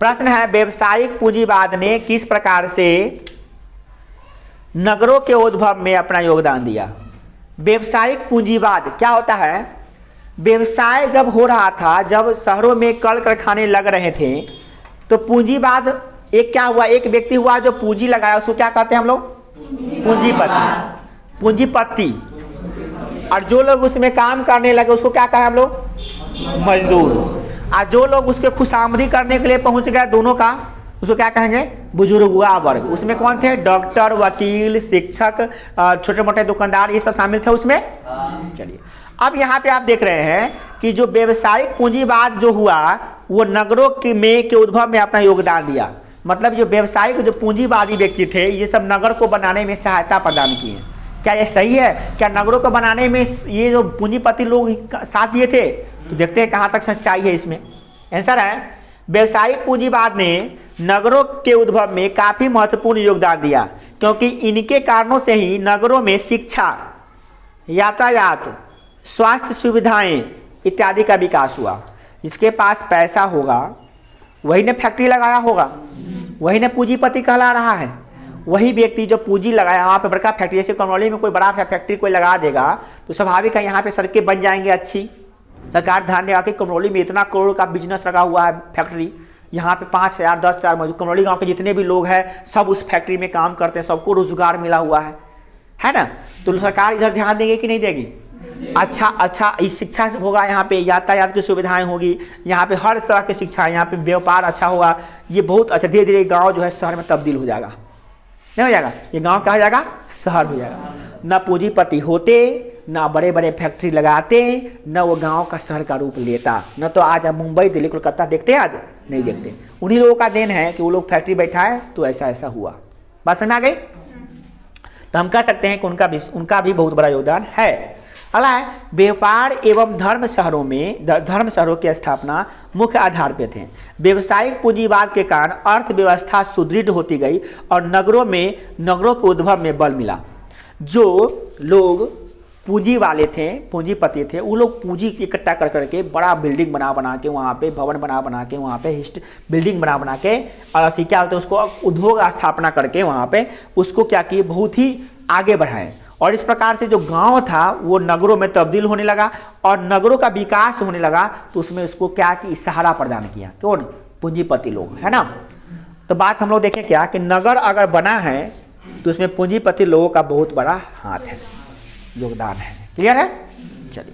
प्रश्न है, व्यवसायिक पूंजीवाद ने किस प्रकार से नगरों के उद्भव में अपना योगदान दिया। व्यवसायिक पूंजीवाद क्या होता है? व्यवसाय जब हो रहा था, जब शहरों में कल कारखाने लग रहे थे, तो पूंजीवाद एक क्या हुआ, एक व्यक्ति हुआ जो पूंजी लगाया, उसको क्या कहते हैं हम लोग? पूंजीपति। पूंजीपति। और जो लोग उसमें काम करने लगे उसको क्या कहा हम लोग? मजदूर। और जो लोग उसके खुशामदी करने के लिए पहुंच गए दोनों का, उसको क्या कहेंगे? बुजुर्गवा वर्ग। उसमें कौन थे? डॉक्टर, वकील, शिक्षक, छोटे मोटे दुकानदार, ये सब शामिल थे उसमें। चलिए, अब यहाँ पे आप देख रहे हैं कि जो व्यवसायिक पूंजीवाद जो हुआ वो नगरों के उद्भव में अपना योगदान दिया। मतलब जो व्यवसायिक जो पूंजीवादी व्यक्ति थे, ये सब नगर को बनाने में सहायता प्रदान किए। क्या ये सही है? क्या नगरों को बनाने में ये जो पूंजीपति लोग साथ दिए थे? तो देखते हैं कहाँ तक सच्चाई है इसमें। आंसर है, व्यवसायिक पूंजीवाद ने नगरों के उद्भव में काफी महत्वपूर्ण योगदान दिया, क्योंकि इनके कारणों से ही नगरों में शिक्षा, यातायात, स्वास्थ्य सुविधाएं इत्यादि का विकास हुआ। जिसके पास पैसा होगा वही ने फैक्ट्री लगाया होगा, वही ने पूंजीपति कहला रहा है। वही व्यक्ति जो पूंजी लगाया, वहाँ पे बड़का फैक्ट्री, जैसे करौली में कोई बड़ा फैक्ट्री कोई लगा देगा तो स्वाभाविक है यहाँ पे सड़कें बन जाएंगी अच्छी। सरकार ध्यान देगा कि करौली में इतना करोड़ का बिजनेस लगा हुआ है फैक्ट्री, यहाँ पे 5,000 10,000 मजदूर, करौली गाँव के जितने भी लोग हैं सब उस फैक्ट्री में काम करते हैं, सबको रोजगार मिला हुआ है ना। तो सरकार इधर ध्यान देगी कि नहीं देगी? अच्छा इस शिक्षा होगा, यहाँ पे यातायात की सुविधाएं होगी, यहाँ पे हर तरह की शिक्षा, यहाँ पे व्यापार अच्छा होगा। ये बहुत अच्छा, धीरे धीरे गांव जो है शहर में तब्दील हो जाएगा। नहीं हो जाएगा? ये गांव कहा जाएगा? शहर हो जाएगा। न पूंजीपति होते, न बड़े बड़े फैक्ट्री लगाते, न वो गांव का शहर का रूप लेता। न तो आज मुंबई, दिल्ली, कोलकाता देखते हैं, आज नहीं देखते। उन्हीं लोगों का देन है कि वो लोग फैक्ट्री बैठाए तो ऐसा ऐसा हुआ। बात समझ में आ गई? तो हम कह सकते हैं कि उनका भी बहुत बड़ा योगदान है। अगला है, व्यापार एवं धर्म शहरों की स्थापना मुख्य आधार पे थे। व्यवसायिक पूंजीवाद के कारण अर्थव्यवस्था सुदृढ़ होती गई और नगरों के उद्भव में बल मिला। जो लोग पूंजी वाले थे, पूंजीपति थे, वो लोग पूंजी इकट्ठा कर करके बड़ा बिल्डिंग बना के, वहाँ पे भवन बना के, वहाँ पे बिल्डिंग बना के, और क्या बोलते हैं उसको, उद्योग स्थापना करके वहाँ पे उसको क्या किए, बहुत ही आगे बढ़ाए। और इस प्रकार से जो गांव था वो नगरों में तब्दील होने लगा और नगरों का विकास होने लगा। तो उसमें उसको क्या कि सहारा प्रदान किया, कौन? पूंजीपति लोग, है ना। तो बात हम लोग देखें क्या कि नगर अगर बना है तो उसमें पूंजीपति लोगों का बहुत बड़ा हाथ है, योगदान है। क्लियर है? चलिए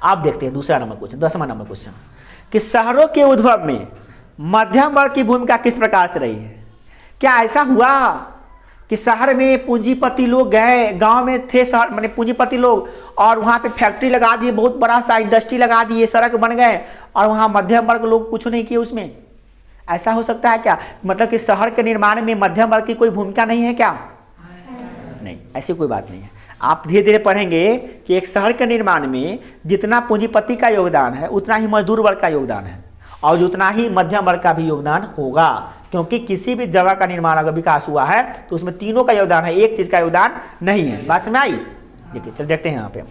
आप देखते हैं दूसरा नंबर क्वेश्चन, 10वां नंबर क्वेश्चन, कि शहरों के उद्भव में मध्यम वर्ग की भूमिका किस प्रकार से रही है। क्या ऐसा हुआ कि शहर में पूंजीपति लोग गए, गांव में थे शहर माने पूंजीपति लोग, और वहाँ पे फैक्ट्री लगा दिए, बहुत बड़ा सा इंडस्ट्री लगा दिए, सड़क बन गए, और वहाँ मध्यम वर्ग लोग कुछ नहीं किए उसमें? ऐसा हो सकता है क्या? मतलब कि शहर के निर्माण में मध्यम वर्ग की कोई भूमिका नहीं है क्या? नहीं, ऐसी कोई बात नहीं है। आप धीरे धीरे पढ़ेंगे कि एक शहर के निर्माण में जितना पूंजीपति का योगदान है उतना ही मजदूर वर्ग का योगदान है, और उतना ही मध्यम वर्ग का भी योगदान होगा। क्योंकि किसी भी जगह का निर्माण अगर विकास हुआ है तो उसमें तीनों का योगदान है, एक चीज का योगदान नहीं है। बात समझ आई? देखिए चल देखते हैं। यहाँ पे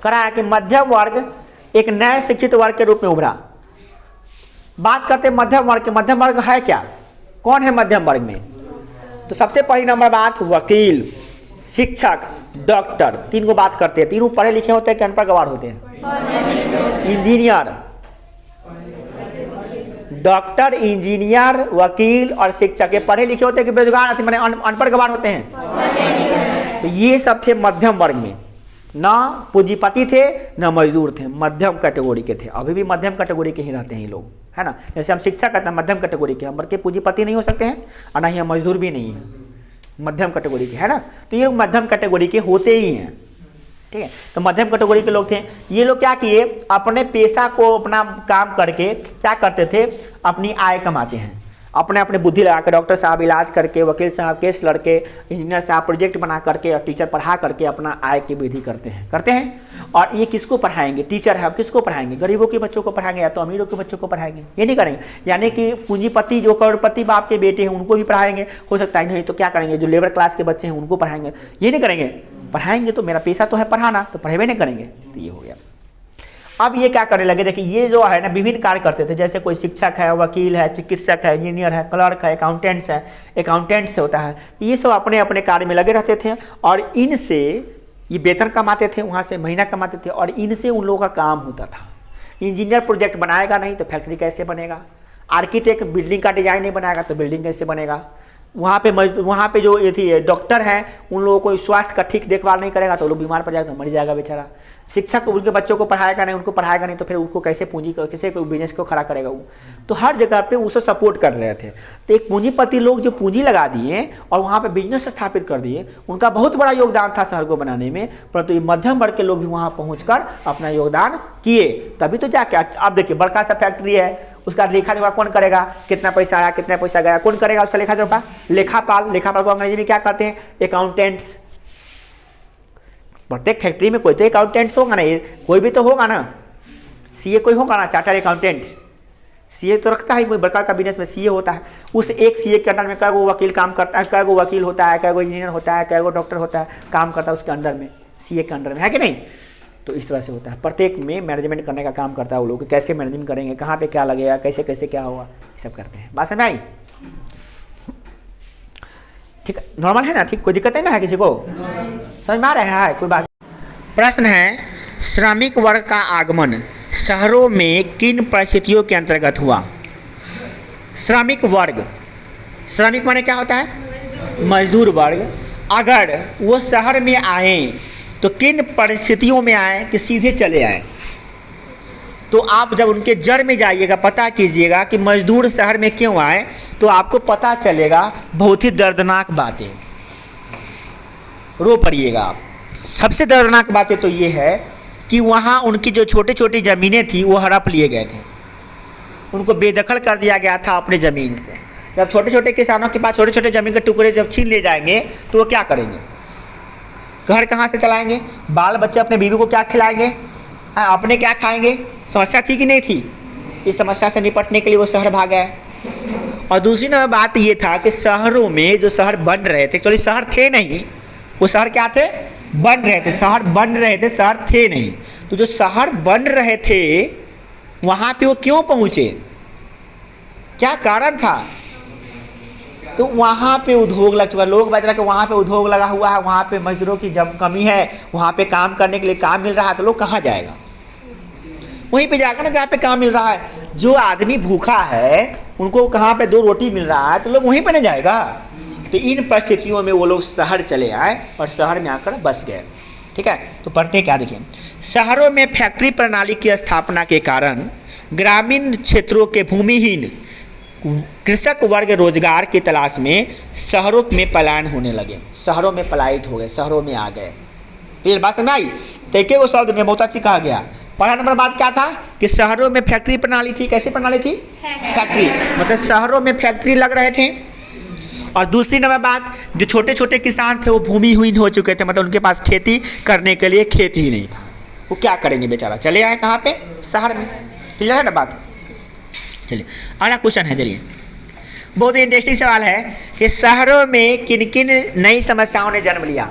करा है कि मध्यम वर्ग एक नए शिक्षित वर्ग के रूप में उभरा। बात करते हैं मध्यम वर्ग के। मध्यम वर्ग है क्या? कौन है मध्यम वर्ग में? तो सबसे पहली नंबर बात, वकील, शिक्षक, डॉक्टर, तीन को बात करते हैं। तीनों पढ़े लिखे होते हैं कि अनपढ़ गवार होते हैं? इंजीनियर, डॉक्टर, इंजीनियर, वकील और शिक्षक, ये पढ़े लिखे होते हैं कि बेरोजगार माने अनपढ़ गवार होते हैं? तो ये सब थे मध्यम वर्ग में, ना पूंजीपति थे ना मजदूर थे, मध्यम कैटेगरी के थे। अभी भी मध्यम कैटेगरी के ही रहते हैं ये लोग, है ना। जैसे हम शिक्षक कहते हैं मध्यम कैटेगरी के, हम के पूंजीपति नहीं हो सकते हैं और ना ही हम मजदूर भी नहीं है, मध्यम कैटेगरी के, है ना। तो ये मध्यम कैटेगरी के होते ही हैं, ठीक है। तो मध्यम कैटेगरी के लोग थे। ये लोग क्या किए, अपने पेशा को अपना काम करके क्या करते थे, अपनी आय कमाते हैं, अपने अपने बुद्धि लगा कर। डॉक्टर साहब इलाज करके, वकील साहब केस लड़के, इंजीनियर साहब प्रोजेक्ट बना करके और टीचर पढ़ा करके अपना आय की वृद्धि करते हैं। और ये किसको पढ़ाएंगे? टीचर है, किसको पढ़ाएंगे? गरीबों के बच्चों को पढ़ाएंगे या तो अमीरों के बच्चों को पढ़ाएंगे? ये नहीं करेंगे। यानी कि पूंजीपति जो करोड़पति बाप के बेटे हैं उनको भी पढ़ाएंगे, हो सकता है नहीं तो क्या करेंगे, जो लेबर क्लास के बच्चे हैं उनको पढ़ाएंगे? ये नहीं करेंगे। पढ़ाएंगे तो मेरा पेशा तो है पढ़ाना, तो पढ़ेबे नहीं करेंगे। तो ये हो गया। अब ये क्या करने लगे, देखिए ये जो है ना विभिन्न कार्य करते थे, जैसे कोई शिक्षक है, वकील है, चिकित्सक है, इंजीनियर है, क्लर्क है, अकाउंटेंट्स है, अकाउंटेंट से होता है, ये सब अपने अपने कार्य में लगे रहते थे और इनसे ये वेतन कमाते थे, वहाँ से महीना कमाते थे और इनसे उन लोगों का काम होता था। इंजीनियर प्रोजेक्ट बनाएगा नहीं तो फैक्ट्री कैसे बनेगा, आर्किटेक्ट बिल्डिंग का डिजाइन नहीं बनाएगा तो बिल्डिंग कैसे बनेगा, वहाँ पे जो ये थी डॉक्टर हैं उन लोगों को स्वास्थ्य का ठीक देखभाल नहीं करेगा तो लोग बीमार पड़ जाएगा तो मर जाएगा बेचारा। शिक्षक उनके बच्चों को पढ़ाएगा नहीं, उनको पढ़ाएगा नहीं तो फिर उनको कैसे कैसे कोई बिजनेस को खड़ा करेगा वो। तो हर जगह पे उसे सपोर्ट कर रहे थे। तो एक पूंजीपति लोग जो पूंजी लगा दिए और वहाँ पे बिजनेस स्थापित कर दिए, उनका बहुत बड़ा योगदान था शहर को बनाने में, परंतु ये मध्यम वर्ग के लोग भी वहाँ पहुँच अपना योगदान किए, तभी तो जाके अब देखिए बड़का सा फैक्ट्री है, उसका लेखा जोखा कौन करेगा, कितना पैसा आया कितना पैसा गया कौन करेगा उसका लेखा जोखा, लेखापाल को अंग्रेजी में क्या कहते हैं, अकाउंटेंट्स। प्रत्येक फैक्ट्री में कोई तो अकाउंटेंट्स होगा ना, कोई भी तो होगा ना, सीए कोई होगा ना, चार्टर्ड अकाउंटेंट, सीए तो रखता है कोई बड़का का बिजनेस में सीए होता है। उस एक सीए के अंडर में कै गो वकील काम करता है, कै गो वकील होता है, कै गो इंजीनियर होता है, कै गो डॉक्टर होता है, काम करता है उसके अंडर में, सीए के अंडर में, है कि नहीं। तो इस तरह से होता है, प्रत्येक में मैनेजमेंट करने का काम करता है वो लोग, कैसे मैनेजमेंट करेंगे, कहाँ पे क्या लगेगा, कैसे कैसे क्या होगा, ये सब करते हैं। बात समझ आई, ठीक है, नॉर्मल है ना, ठीक, कोई दिक्कत नहीं ना है किसी को, समझ में आ रहा है कोई बात। प्रश्न है, श्रमिक वर्ग का आगमन शहरों में किन परिस्थितियों के अंतर्गत हुआ। श्रमिक वर्ग, श्रमिक माने क्या होता है, मजदूर वर्ग, अगर वो शहर में आए तो किन परिस्थितियों में आए कि सीधे चले आए। तो आप जब उनके जड़ में जाइएगा, पता कीजिएगा कि मजदूर शहर में क्यों आए, तो आपको पता चलेगा बहुत ही दर्दनाक बातें, रो पड़िएगा आप। सबसे दर्दनाक बातें तो ये है कि वहाँ उनकी जो छोटी छोटी ज़मीनें थी वो हड़प लिए गए थे, उनको बेदखल कर दिया गया था अपने ज़मीन से। जब छोटे छोटे किसानों के पास छोटे छोटे ज़मीन के टुकड़े जब छीन ले जाएंगे तो वो क्या करेंगे, घर कहाँ से चलाएंगे, बाल बच्चे अपने बीवी को क्या खिलाएंगे, अपने क्या खाएंगे। समस्या थी कि नहीं थी, इस समस्या से निपटने के लिए वो शहर भाग गए। और दूसरी नंबर बात ये था कि शहरों में जो शहर बन रहे थे, एक्चुअली शहर थे नहीं, वो शहर क्या थे, बन रहे थे, शहर बन रहे थे, शहर थे नहीं। तो जो शहर बन रहे थे वहाँ पे वो क्यों पहुँचे, क्या कारण था, तो वहाँ पे उद्योग लग चुका, लोग बता रहे कि वहाँ पे उद्योग लगा हुआ है, वहाँ पे मजदूरों की जब कमी है, वहाँ पे काम करने के लिए काम मिल रहा है, तो लोग कहाँ जाएगा, वहीं पे जाकर ना जहाँ पे काम मिल रहा है। जो आदमी भूखा है उनको कहाँ पे 2 रोटी मिल रहा है तो लोग वहीं पे नहीं जाएगा। तो इन परिस्थितियों में वो लोग शहर चले आए और शहर में आकर बस गए। ठीक है, तो पढ़ते क्या देखिए, शहरों में फैक्ट्री प्रणाली की स्थापना के कारण ग्रामीण क्षेत्रों के भूमिहीन कृषक वर्ग रोजगार की तलाश में शहरों में पलायन होने लगे, शहरों में पलायित हो गए, शहरों में आ गए। तो ये बात समझ आई, तरीके को शब्द में बहुत अच्छी कहा गया। पहला नंबर बात क्या था कि शहरों में फैक्ट्री प्रणाली थी, कैसी प्रणाली थी, फैक्ट्री, मतलब शहरों में फैक्ट्री लग रहे थे। और दूसरी नंबर बात, जो छोटे छोटे किसान थे वो भूमिहीन हो चुके थे, मतलब उनके पास खेती करने के लिए खेत ही नहीं था, वो क्या करेंगे बेचारा, चले आए कहाँ पे, शहर में। क्लियर है ना बात। चलिए अगला क्वेश्चन है, चलिए बहुत ही इंटरेस्टिंग सवाल है कि शहरों में किन किन नई समस्याओं ने जन्म लिया।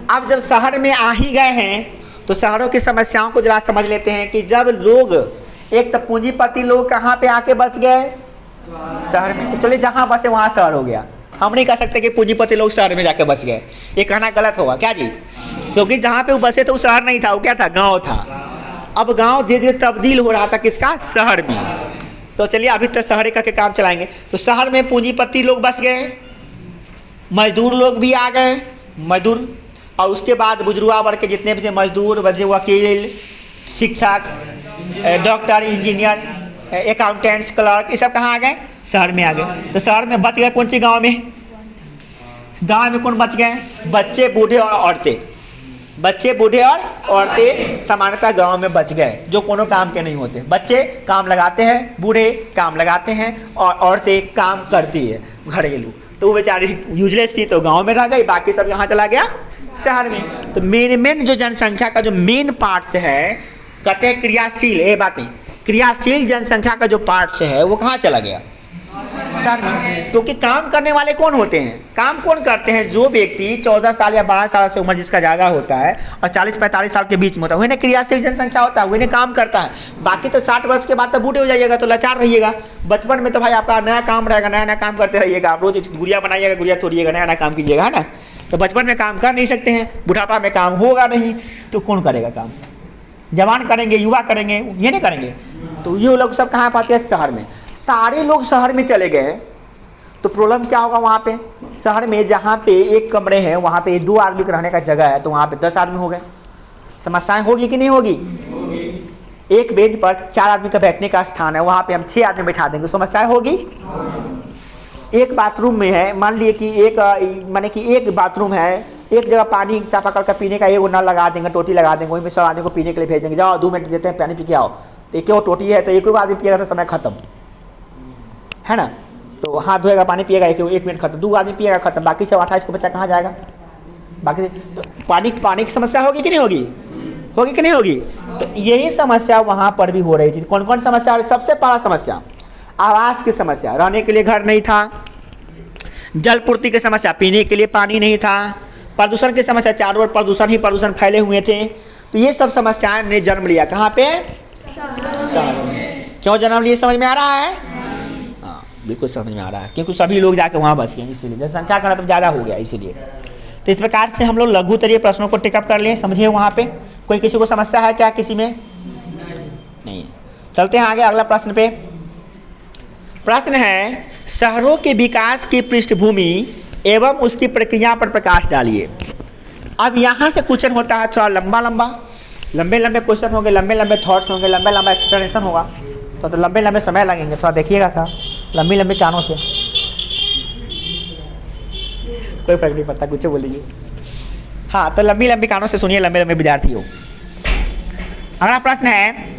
अब जब शहर में आ ही गए हैं तो शहरों की समस्याओं को जरा समझ लेते हैं कि जब लोग, एक तो पूंजीपति लोग कहाँ पे आके बस गए, शहर में। चलिए जहाँ बसे वहाँ शहर हो गया, हम नहीं कह सकते कि पूंजीपति लोग शहर में जाके बस गए, ये कहना गलत होगा क्या जी, क्योंकि जहाँ पे वो बसे तो वो शहर नहीं था, वो क्या था, गाँव था। अब गांव धीरे धीरे तब्दील हो रहा था किसका, शहर में। तो चलिए अभी तो शहर का के काम चलाएंगे। तो शहर में पूंजीपति लोग बस गए, मजदूर लोग भी आ गए, मजदूर, और उसके बाद बुजुर्गा वर्ग के जितने भी थे मजदूर, वकील, शिक्षक, डॉक्टर, इंजीनियर, अकाउंटेंट्स, क्लर्क, ये सब कहाँ आ गए, शहर में आ गए। तो शहर में बच गए कौन सी, गाँव में, गाँव में कौन बच गए, बच्चे, बूढ़े और औरतें। बच्चे, बूढ़े और औरतें सामान्यतः गांव में बच गए, जो कोनो काम के नहीं होते। बच्चे काम लगाते हैं, बूढ़े काम लगाते हैं और औरतें काम करती है घरेलू। तो वो बेचारी यूजलेस थी तो गांव में रह गई, बाकी सब यहाँ चला गया शहर में। तो मेन जो जनसंख्या का जो मेन पार्ट्स है, कहते हैं क्रियाशील, ये बातें, क्रियाशील जनसंख्या का जो पार्ट्स है वो कहाँ चला गया, शहर में। क्योंकि काम करने वाले कौन होते हैं, काम कौन करते हैं, जो व्यक्ति 14 साल या 12 साल से उम्र जिसका ज़्यादा होता है और 40-45 साल के बीच में होता है, वही ना क्रियाशील जनसंख्या होता है, वही ना काम करता है। बाकी तो 60 वर्ष के बाद तो बूढ़े हो जाइएगा, तो लाचार रहिएगा। बचपन में तो भाई आपका नया काम रहेगा, नया नया काम करते रहिएगा, आप रोज गुड़िया बनाइएगा, गुड़िया तोड़िएगा, नया नया काम कीजिएगा, है ना। तो बचपन में काम कर नहीं सकते हैं, बुढ़ापा में काम होगा नहीं, तो कौन करेगा काम, जवान करेंगे, युवा करेंगे, ये नहीं करेंगे। तो ये लोग सब कहाँ पाते हैं, शहर में। सारे लोग शहर में चले गए तो प्रॉब्लम क्या होगा वहाँ पे, शहर में जहाँ पे एक कमरे हैं वहाँ पे 2 आदमी के रहने का जगह है, तो वहाँ पे 10 आदमी हो गए। समस्याएं होगी कि नहीं होगी। एक बेंच पर 4 आदमी का बैठने का स्थान है, वहाँ पे हम 6 आदमी बैठा देंगे, समस्याएं होगी। एक बाथरूम में है, मान लिए कि एक बाथरूम है, एक जगह पानी चापाकल का पीने का एक नल लगा देंगे, टोटी लगा देंगे, वहीं पे सब आदमी को पीने के लिए भेज देंगे, जाओ 2 मिनट देते हैं पानी पी के आओ। तो एक टोटी है तो एक आदमी पिएगा तो समय खत्म, है ना। तो हाथ धोएगा, पानी पिएगा, 1 मिनट खत्म, 2 आदमी पिएगा खत्म, बाकी सब 28 को बच्चा कहाँ जाएगा। बाकी तो पानी की समस्या होगी कि नहीं होगी, होगी कि नहीं होगी। तो यही समस्या वहाँ पर भी हो रही थी। कौन कौन समस्या, सबसे बड़ा समस्या आवास की समस्या, रहने के लिए घर नहीं था, जल पूर्ति की समस्या, पीने के लिए पानी नहीं था, प्रदूषण की समस्या, चारों ओर प्रदूषण ही प्रदूषण फैले हुए थे। तो ये सब समस्याएं ने जन्म लिया कहाँ पे, शहर में। क्यों जन्म लिए समझ में आ रहा है, हाँ बिल्कुल समझ में आ रहा है, क्योंकि सभी लोग जाके वहाँ बस गए, इसीलिए जनसंख्या का तो ज़्यादा हो गया इसीलिए। तो इस प्रकार से हम लोग लघुतरीय प्रश्नों को टेकअप कर लिए, समझिए। वहाँ पे कोई किसी को समस्या है क्या, किसी में नहीं। चलते हैं आगे अगला प्रश्न पे। प्रश्न है, शहरों के विकास की पृष्ठभूमि एवं उसकी प्रक्रिया पर प्रकाश डालिए। अब यहाँ से क्वेश्चन होता है थोड़ा लंबे क्वेश्चन होंगे, लंबे थॉट्स होंगे, लंबा एक्सप्लेनेशन होगा, तो लंबे समय लगेंगे, थोड़ा देखिएगा था, लंबे कानों से, कोई फर्क नहीं पड़ता, कुछ बोलिए। हाँ, तो लंबी कानों से सुनिए, लंबे विद्यार्थी हो। अगला प्रश्न है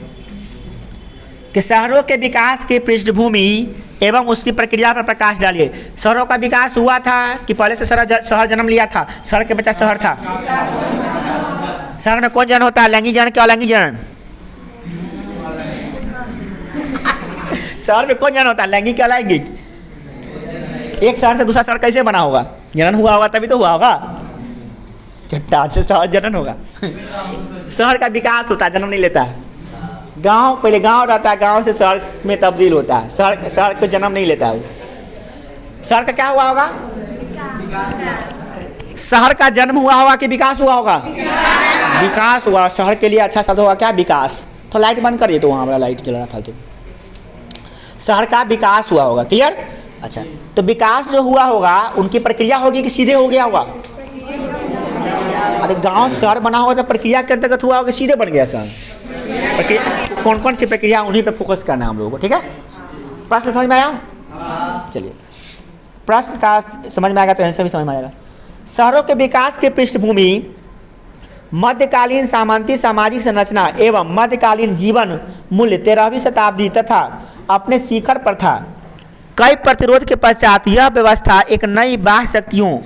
कि शहरों के विकास की पृष्ठभूमि एवं उसकी प्रक्रिया पर प्रकाश डालिए। शहरों का विकास हुआ था कि पहले से शहर जन्म लिया था, शहर के बच्चा शहर था। शहर में कौन जन होता है, लैंगिक जन, क्या अलैंगिक जन। शहर में कौन जन होता है, लैंगिक क्या अलैंगिक। एक शहर से दूसरा शहर कैसे बना होगा, जनन हुआ होगा तभी तो हुआ होगा, चट्टान से शहर जनन होगा। शहर का विकास होता है, जन्म नहीं लेता है। गांव पहले गांव रहता है, गांव से शहर में तब्दील होता है, शहर को जन्म नहीं लेता है। शहर का क्या हुआ होगा, शहर का जन्म हुआ होगा कि विकास हुआ होगा, विकास हुआ। शहर के लिए अच्छा शब्द होगा क्या, विकास। तो लाइट बंद करिए, तो वहाँ हमारा लाइट जल रहा फालतू। शहर का विकास हुआ होगा, क्लियर। अच्छा, तो विकास जो हुआ होगा उनकी प्रक्रिया होगी कि सीधे हो गया होगा। अरे गांव शहर बना होगा तो प्रक्रिया के अंतर्गत हुआ होगा, सीधे बन गया शहर। प्रक्रिया कौन कौन सी प्रक्रिया, उन्हीं पे फोकस करना है हम लोगों को, ठीक है। प्रश्न समझ में आया, चलिए प्रश्न का समझ में आएगा तो आंसर भी समझ में आएगा। शहरों के विकास की पृष्ठभूमि मध्यकालीन सामंती सामाजिक संरचना एवं मध्यकालीन जीवन मूल्य 13वीं शताब्दी तथा अपने शिखर पर था। कई प्रतिरोध के पश्चात यह व्यवस्था एक नई बाह्य शक्तियों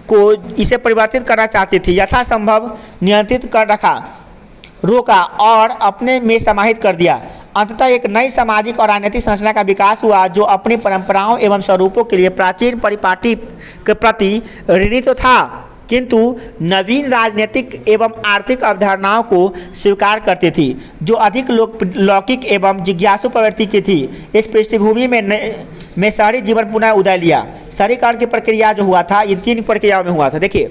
को इसे परिवर्तित करना चाहती थी, यथासंभव नियंत्रित कर रोका और अपने में समाहित कर दिया। अंततः एक नई सामाजिक और राजनीतिक संरचना का विकास हुआ जो अपनी परंपराओं एवं स्वरूपों के लिए प्राचीन परिपाटी के प्रति ऋणी तो था, किंतु नवीन राजनीतिक एवं आर्थिक अवधारणाओं को स्वीकार करती थी जो अधिक लौकिक एवं जिज्ञासु प्रवृत्ति की थी। इस पृष्ठभूमि में शहरी जीवन पुनः उदय लिया। शहरीकरण की प्रक्रिया जो हुआ था, इन 3 प्रक्रियाओं में हुआ था। देखिए,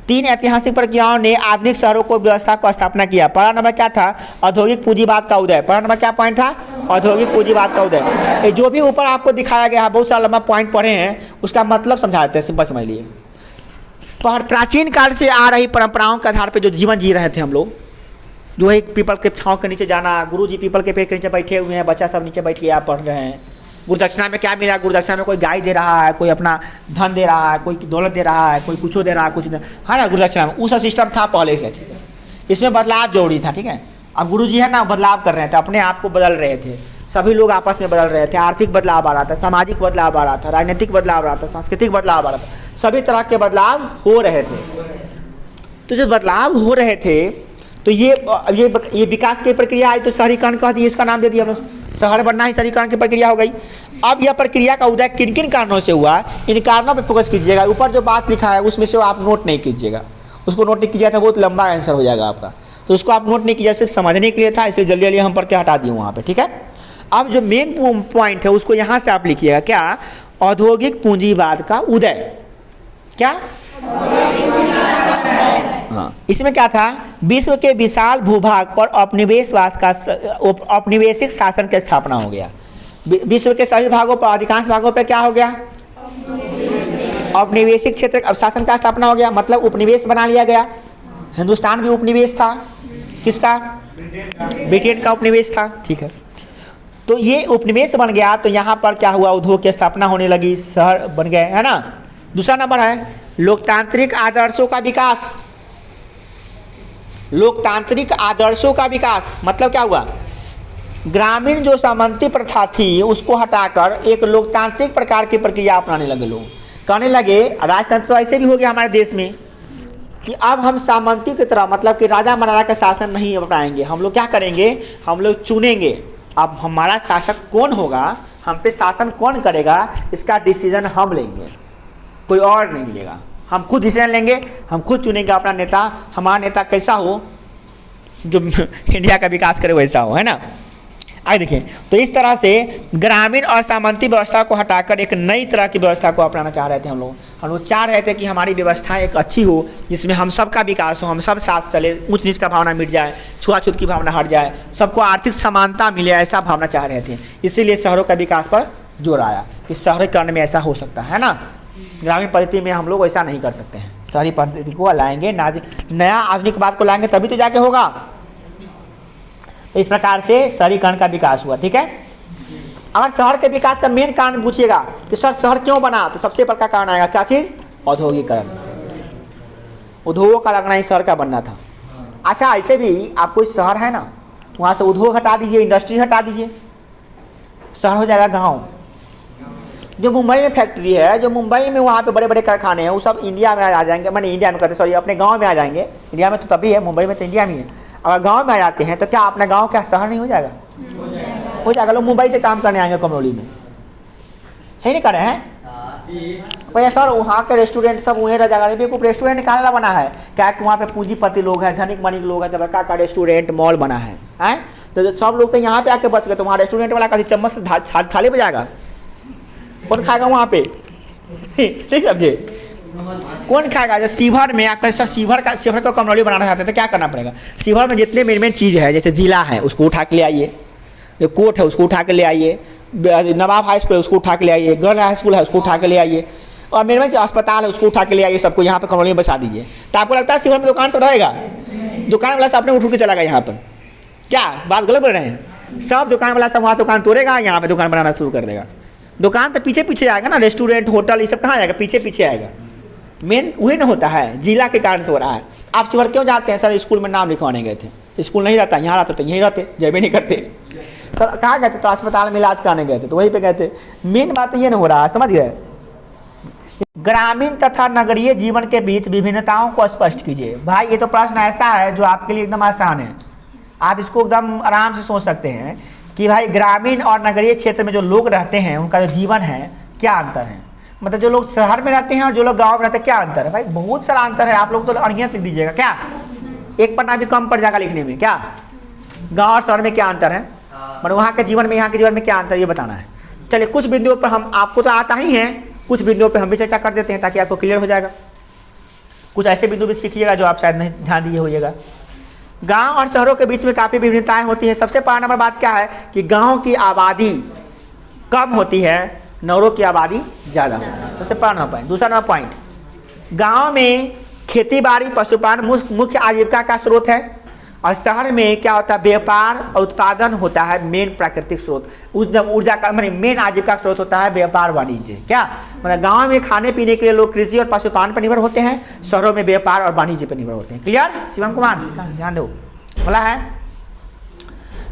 3 ऐतिहासिक प्रक्रियाओं ने आधुनिक शहरों को व्यवस्था को स्थापना किया। पहला नंबर क्या था, औद्योगिक पूंजीवाद का उदय। पहला नंबर क्या पॉइंट था, औद्योगिक पूंजीवाद का उदय। जो भी ऊपर आपको दिखाया गया है, बहुत सारा लंबा पॉइंट पढ़े हैं, उसका मतलब समझा देते हैं, सिंपल समझ लिए। प्राचीन काल से आ रही परंपराओं के आधार पर जो जीवन जी रहे थे हम लोग, जो है पीपल के छाँव के नीचे जाना, गुरुजी पीपल के पेड़ के नीचे बैठे हुए हैं, बच्चा सब नीचे बैठ के आप पढ़ रहे हैं। गुरुदक्षिणा में क्या मिला, गुरुदक्षिणा में कोई गाय दे रहा है, कोई अपना धन दे रहा है, कोई दौलत दे रहा है, कोई कुछ दे रहा है, कुछ है ना। गुरुदक्षिणा में उस सिस्टम था पहले का, ठीक है। इसमें बदलाव जरूरी था, ठीक है। अब गुरुजी है ना, बदलाव कर रहे थे, अपने आप को बदल रहे थे, सभी लोग आपस में बदल रहे थे। आर्थिक बदलाव आ रहा था, सामाजिक बदलाव आ रहा था, राजनीतिक बदलाव आ रहा था, सांस्कृतिक बदलाव आ रहा था, सभी तरह के बदलाव हो रहे थे। तो जब बदलाव हो रहे थे तो ये विकास की प्रक्रिया आई, तो शहरीकरण कह दिए, इसका नाम दे दिया हम लोग शहर बनना ही शहरीकरण की प्रक्रिया हो गई। अब यह प्रक्रिया का उदय किन किन कारणों से हुआ, इन कारणों पर फोकस कीजिएगा। ऊपर जो बात लिखा है उसमें से आप नोट नहीं कीजिएगा, उसको नोट नहीं कीजिएगा तो बहुत लंबा आंसर हो जाएगा आपका, तो उसको आप नोट नहीं कीजिए, सिर्फ समझने के लिए था, इसलिए जल्दी जल्दी हम पढ़ के हटा दिए वहाँ पे, ठीक है। अब जो मेन पॉइंट है उसको यहाँ से आप लिखिएगा, क्या, औद्योगिक पूंजीवाद का उदय। क्या, हाँ, इसमें क्या था, विश्व के विशाल भूभाग पर औपनिवेशवाद का औपनिवेशिक शासन की स्थापना हो गया। विश्व के सभी भागों पर, अधिकांश भागों पर क्या हो गया, औपनिवेशिक क्षेत्र अब शासन का स्थापना हो गया, मतलब उपनिवेश बना लिया गया। हिंदुस्तान भी उपनिवेश था, किसका, ब्रिटेन का उपनिवेश था, ठीक है। तो ये उपनिवेश बन गया, तो यहाँ पर क्या हुआ, उद्योग की स्थापना होने लगी, शहर बन गए, है ना। दूसरा नंबर है लोकतांत्रिक आदर्शों का विकास। लोकतांत्रिक आदर्शों का विकास मतलब क्या हुआ, ग्रामीण जो सामंती प्रथा थी उसको हटाकर एक लोकतांत्रिक प्रकार की प्रक्रिया अपनाने लगे लोग। कहने लगे, राजतंत्र तो ऐसे भी हो गया हमारे देश में कि अब हम सामंती की तरह, मतलब कि राजा महाराजा का शासन नहीं अपनाएंगे, हम लोग क्या करेंगे, हम लोग चुनेंगे अब हमारा शासक कौन होगा, हम पे शासन कौन करेगा, इसका डिसीजन हम लेंगे, कोई और नहीं लेगा। हम खुद डिसीजन लेंगे, हम खुद चुनेंगे अपना नेता, हमारा नेता कैसा हो, जो इंडिया का विकास करे वैसा हो, है ना। आइए देखिए, तो इस तरह से ग्रामीण और सामंती व्यवस्था को हटाकर एक नई तरह की व्यवस्था को अपनाना चाह रहे थे हम लोग चाह रहे थे कि हमारी व्यवस्था एक अच्छी हो, जिसमें हम सबका विकास हो, हम सब साथ चले, ऊंच नीच का भावना मिट जाए, छुआछूत की भावना हट जाए, सबको आर्थिक समानता मिले, ऐसा भावना चाह रहे थे। इसीलिए शहरों का विकास पर जोर आया कि शहरीकरण में ऐसा हो सकता है ना, ग्रामीण पद्धति में हम लोग ऐसा नहीं कर सकते हैं, शहरी पद्धति को लाएंगे, नया आधुनिकवाद को लाएंगे तभी तो जाके होगा। तो इस प्रकार से शहरीकरण का विकास हुआ, ठीक है। अगर शहर के विकास का मेन कारण पूछिएगा कि सर शहर क्यों बना, तो सबसे बड़ा कारण आएगा क्या चीज़, औद्योगिकरण। उद्योगों का लगना ही शहर का बनना था। अच्छा, ऐसे भी आप कोई शहर है ना, वहाँ से उद्योग हटा दीजिए, इंडस्ट्री हटा दीजिए, शहर हो जाएगा गाँव। जो मुंबई में फैक्ट्री है, जो मुंबई में वहाँ पे बड़े बड़े कारखाने हैं, वो सब इंडिया में आ जाएंगे, मैंने इंडिया में कहते सॉरी अपने गांव में आ जाएंगे। इंडिया में तो तभी है, मुंबई में तो इंडिया में है। अगर गांव में आ जाते हैं तो क्या अपना गांव क्या शहर नहीं हो जाएगा, हो जाएगा। लोग मुंबई से काम करने आएंगे कमरौली में, सही नहीं कर रहे हैं भैया सर, वहाँ के रेस्टोरेंट सब वहीं रह जाएगा। बेवकूफ़, रेस्टोरेंट निकालना बना है क्या कि वहाँ पे पूंजीपति लोग हैं, धनिक मनिक लोग हैं, बड़का का रेस्टोरेंट मॉल बना है, तो सब लोग तो यहाँ पे आके बस गए, तो वहाँ रेस्टोरेंट वाला कभी चम्मच से थाली बजाएगा, कौन खाएगा वहाँ पे, ठीक समझे, कौन खाएगा। जैसे सीभर में आकर सर सीभर को कमरौली बनाना चाहते हैं तो क्या करना पड़ेगा, सीभर में जितने मेन चीज़ है, जैसे जिला है उसको उठा के ले आइए, जो कोर्ट है उसको उठा के ले आइए, नवाब हाई स्कूल है उसको उठा के ले आइए, गर्ल हाई स्कूल है उसको उठा के ले आइए, और मेन अस्पताल है उसको उठा के ले आइए, सबको यहाँ पर कमरौली में बचा दीजिए। तो आपको लगता है सीभर में दुकान तो रहेगा, दुकान वाला से अपने उठ के चला गया यहाँ पर, क्या बात गलत बोल रहे हैं, सब दुकान वाला सब वहाँ दुकान तोड़ेगा, यहाँ पर दुकान बनाना शुरू कर देगा। दुकान तो पीछे पीछे आएगा ना, रेस्टोरेंट होटल ये सब कहाँ आएगा, पीछे पीछे आएगा। मेन वही ना होता है, जिला के कारण से हो रहा है। आप सीभर क्यों जाते हैं, सर स्कूल में नाम लिखवाने गए थे, स्कूल नहीं रहता, यहाँ रहते तो यहीं रहते, जय भी नहीं करते। सर कहाँ गए थे, तो अस्पताल में इलाज कराने गए थे, तो वहीं पे गए थे। मेन बात ये नहीं हो रहा है, समझ गए। ग्रामीण तथा नगरीय जीवन के बीच विभिन्नताओं को स्पष्ट कीजिए। भाई ये तो प्रश्न ऐसा है जो आपके लिए एकदम आसान है, आप इसको एकदम आराम से सोच सकते हैं कि भाई ग्रामीण और नगरीय क्षेत्र में जो लोग रहते हैं उनका जो जीवन है क्या अंतर है, मतलब जो लोग शहर में रहते हैं और जो लोग गांव में रहते हैं क्या अंतर है। भाई बहुत सारा अंतर है, आप लोग तो अड़ियत लिख दीजिएगा, क्या एक पन्ना भी कम पड़ जाएगा लिखने में, क्या गांव और शहर में क्या अंतर है, मतलब वहाँ के जीवन में यहाँ के जीवन में क्या अंतर ये बताना है। चलिए कुछ बिंदुओं पर हम, आपको तो आता ही है, कुछ बिंदुओं पर हम भी चर्चा कर देते हैं ताकि आपको क्लियर हो जाएगा। कुछ ऐसे बिंदु भी सीखिएगा जो आप शायद नहीं ध्यान दिए होइएगा। गांव और शहरों के बीच में काफ़ी विभिन्नताएं होती हैं। सबसे पहला नंबर बात क्या है कि गांव की आबादी कम होती है, नगरों की आबादी ज़्यादा होती है, सबसे पहला नंबर पॉइंट। दूसरा नंबर पॉइंट, गांव में खेती बाड़ी पशुपालन मुख्य आजीविका का स्रोत है, और शहर में क्या होता है, व्यापार और उत्पादन होता है मेन प्राकृतिक स्रोत, ऊर्जा का मेन आजीविका का स्रोत होता है व्यापार वाणिज्य। क्या मतलब गांव में खाने पीने के लिए लोग कृषि और पशुपालन पर निर्भर होते हैं, शहरों में व्यापार और वाणिज्य पर निर्भर होते हैं। क्लियर शिवम कुमार, ध्यान दो, बोला है।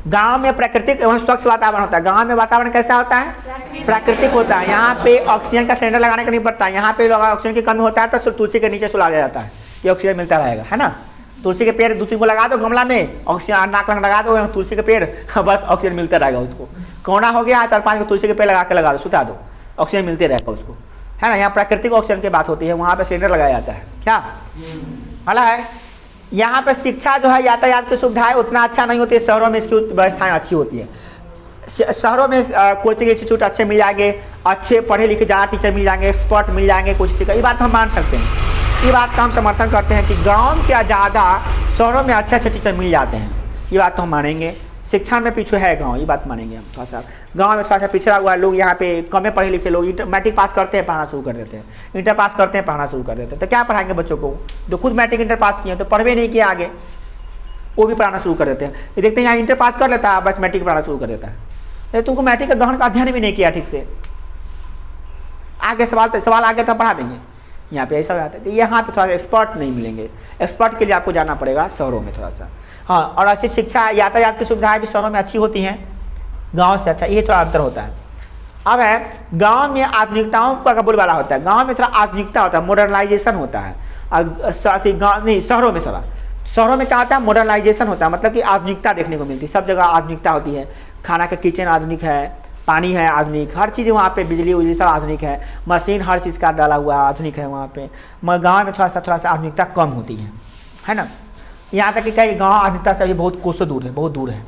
गांव में प्राकृतिक एवं स्वच्छ वातावरण होता है। गांव में वातावरण कैसा होता है, प्राकृतिक होता है। यहाँ पे ऑक्सीजन का सिलेंडर लगाने का नहीं पड़ता है, यहाँ पे ऑक्सीजन की कमी होता है तो तुलसी के नीचे सुला दिया जाता है, ये ऑक्सीजन मिलता रहेगा, है ना। तुलसी के पेड़ 2-3 को लगा दो गमला में, ऑक्सीजन नाक लगा दो तुलसी के पेड़, बस ऑक्सीजन मिलता रहेगा उसको, कोरोना हो गया, 4-5 को तुलसी के पेड़ लगा के लगा दो, सुता दो, ऑक्सीजन मिलते रहेगा उसको, है ना। यहाँ प्राकृतिक ऑक्सीजन की बात होती है, वहाँ पे सिलेंडर लगाया जाता है क्या, भला है। यहाँ पे शिक्षा जो है, यातायात की सुविधाएं उतना अच्छा नहीं होती है, शहरों में इसकी व्यवस्थाएं अच्छी होती है। शहरों में कोचिंग इंस्टीट्यूट अच्छे मिल जाएंगे, अच्छे पढ़े लिखे ज़्यादा टीचर मिल जाएंगे, एक्सपर्ट मिल जाएंगे कुछ चीज़ का, ये बात हम मान सकते हैं। ये बात का हम समर्थन करते हैं कि गांव के ज़्यादा शहरों में अच्छे अच्छे टीचर मिल जाते हैं, ये बात तो हम मानेंगे। शिक्षा में पीछे है गांव, ये बात मानेंगे हम। थोड़ा सा गांव में थोड़ा सा पिछड़ा हुआ है, लोग यहाँ पे कम पढ़े लिखे लोग मैट्रिक पास करते हैं पढ़ाना शुरू कर देते हैं, इंटर पास करते हैं पढ़ाना शुरू कर देते हैं। तो क्या पढ़ाएंगे बच्चों को, जो खुद मैट्रिक इंटर पास किए तो पढ़वे नहीं किए आगे, वो भी पढ़ाना शुरू कर देते हैं। ये देखते हैं यहाँ इंटर पास कर लेता है, बस मैट्रिक पढ़ाना शुरू कर देता है। अरे तुमको मैट्रिक का गहन का अध्ययन भी नहीं किया ठीक से, आगे सवाल आगे तो पढ़ा देंगे। यहाँ पे ऐसा हो जाता है। तो यहाँ पे थोड़ा सा एक्सपर्ट नहीं मिलेंगे, एक्सपर्ट के लिए आपको जाना पड़ेगा शहरों में थोड़ा सा। हाँ, और अच्छी शिक्षा यातायात की सुविधाएं भी शहरों में अच्छी होती हैं, गांव से अच्छा, ये थोड़ा अंतर होता है। अब है गांव में आधुनिकताओं का बोलबाला होता है, गांव में थोड़ा आधुनिकता होता है, मॉडर्नाइजेशन होता है। और साथ ही गाँव नहीं, शहरों में शहरों में क्या होता है, मॉडर्नाइजेशन होता है, मतलब कि आधुनिकता देखने को मिलती है, सब जगह आधुनिकता होती है। खाना का किचन आधुनिक है, पानी है आधुनिक, हर चीज़ वहाँ पे, बिजली उजली सब आधुनिक है, मशीन हर चीज़ का डाला हुआ आधुनिक है वहाँ पे। मगर गाँव में थोड़ा सा आधुनिकता कम होती है ना। यहाँ तक कि कई गाँव आधुनिकता से अभी बहुत कोसों दूर है, बहुत दूर है।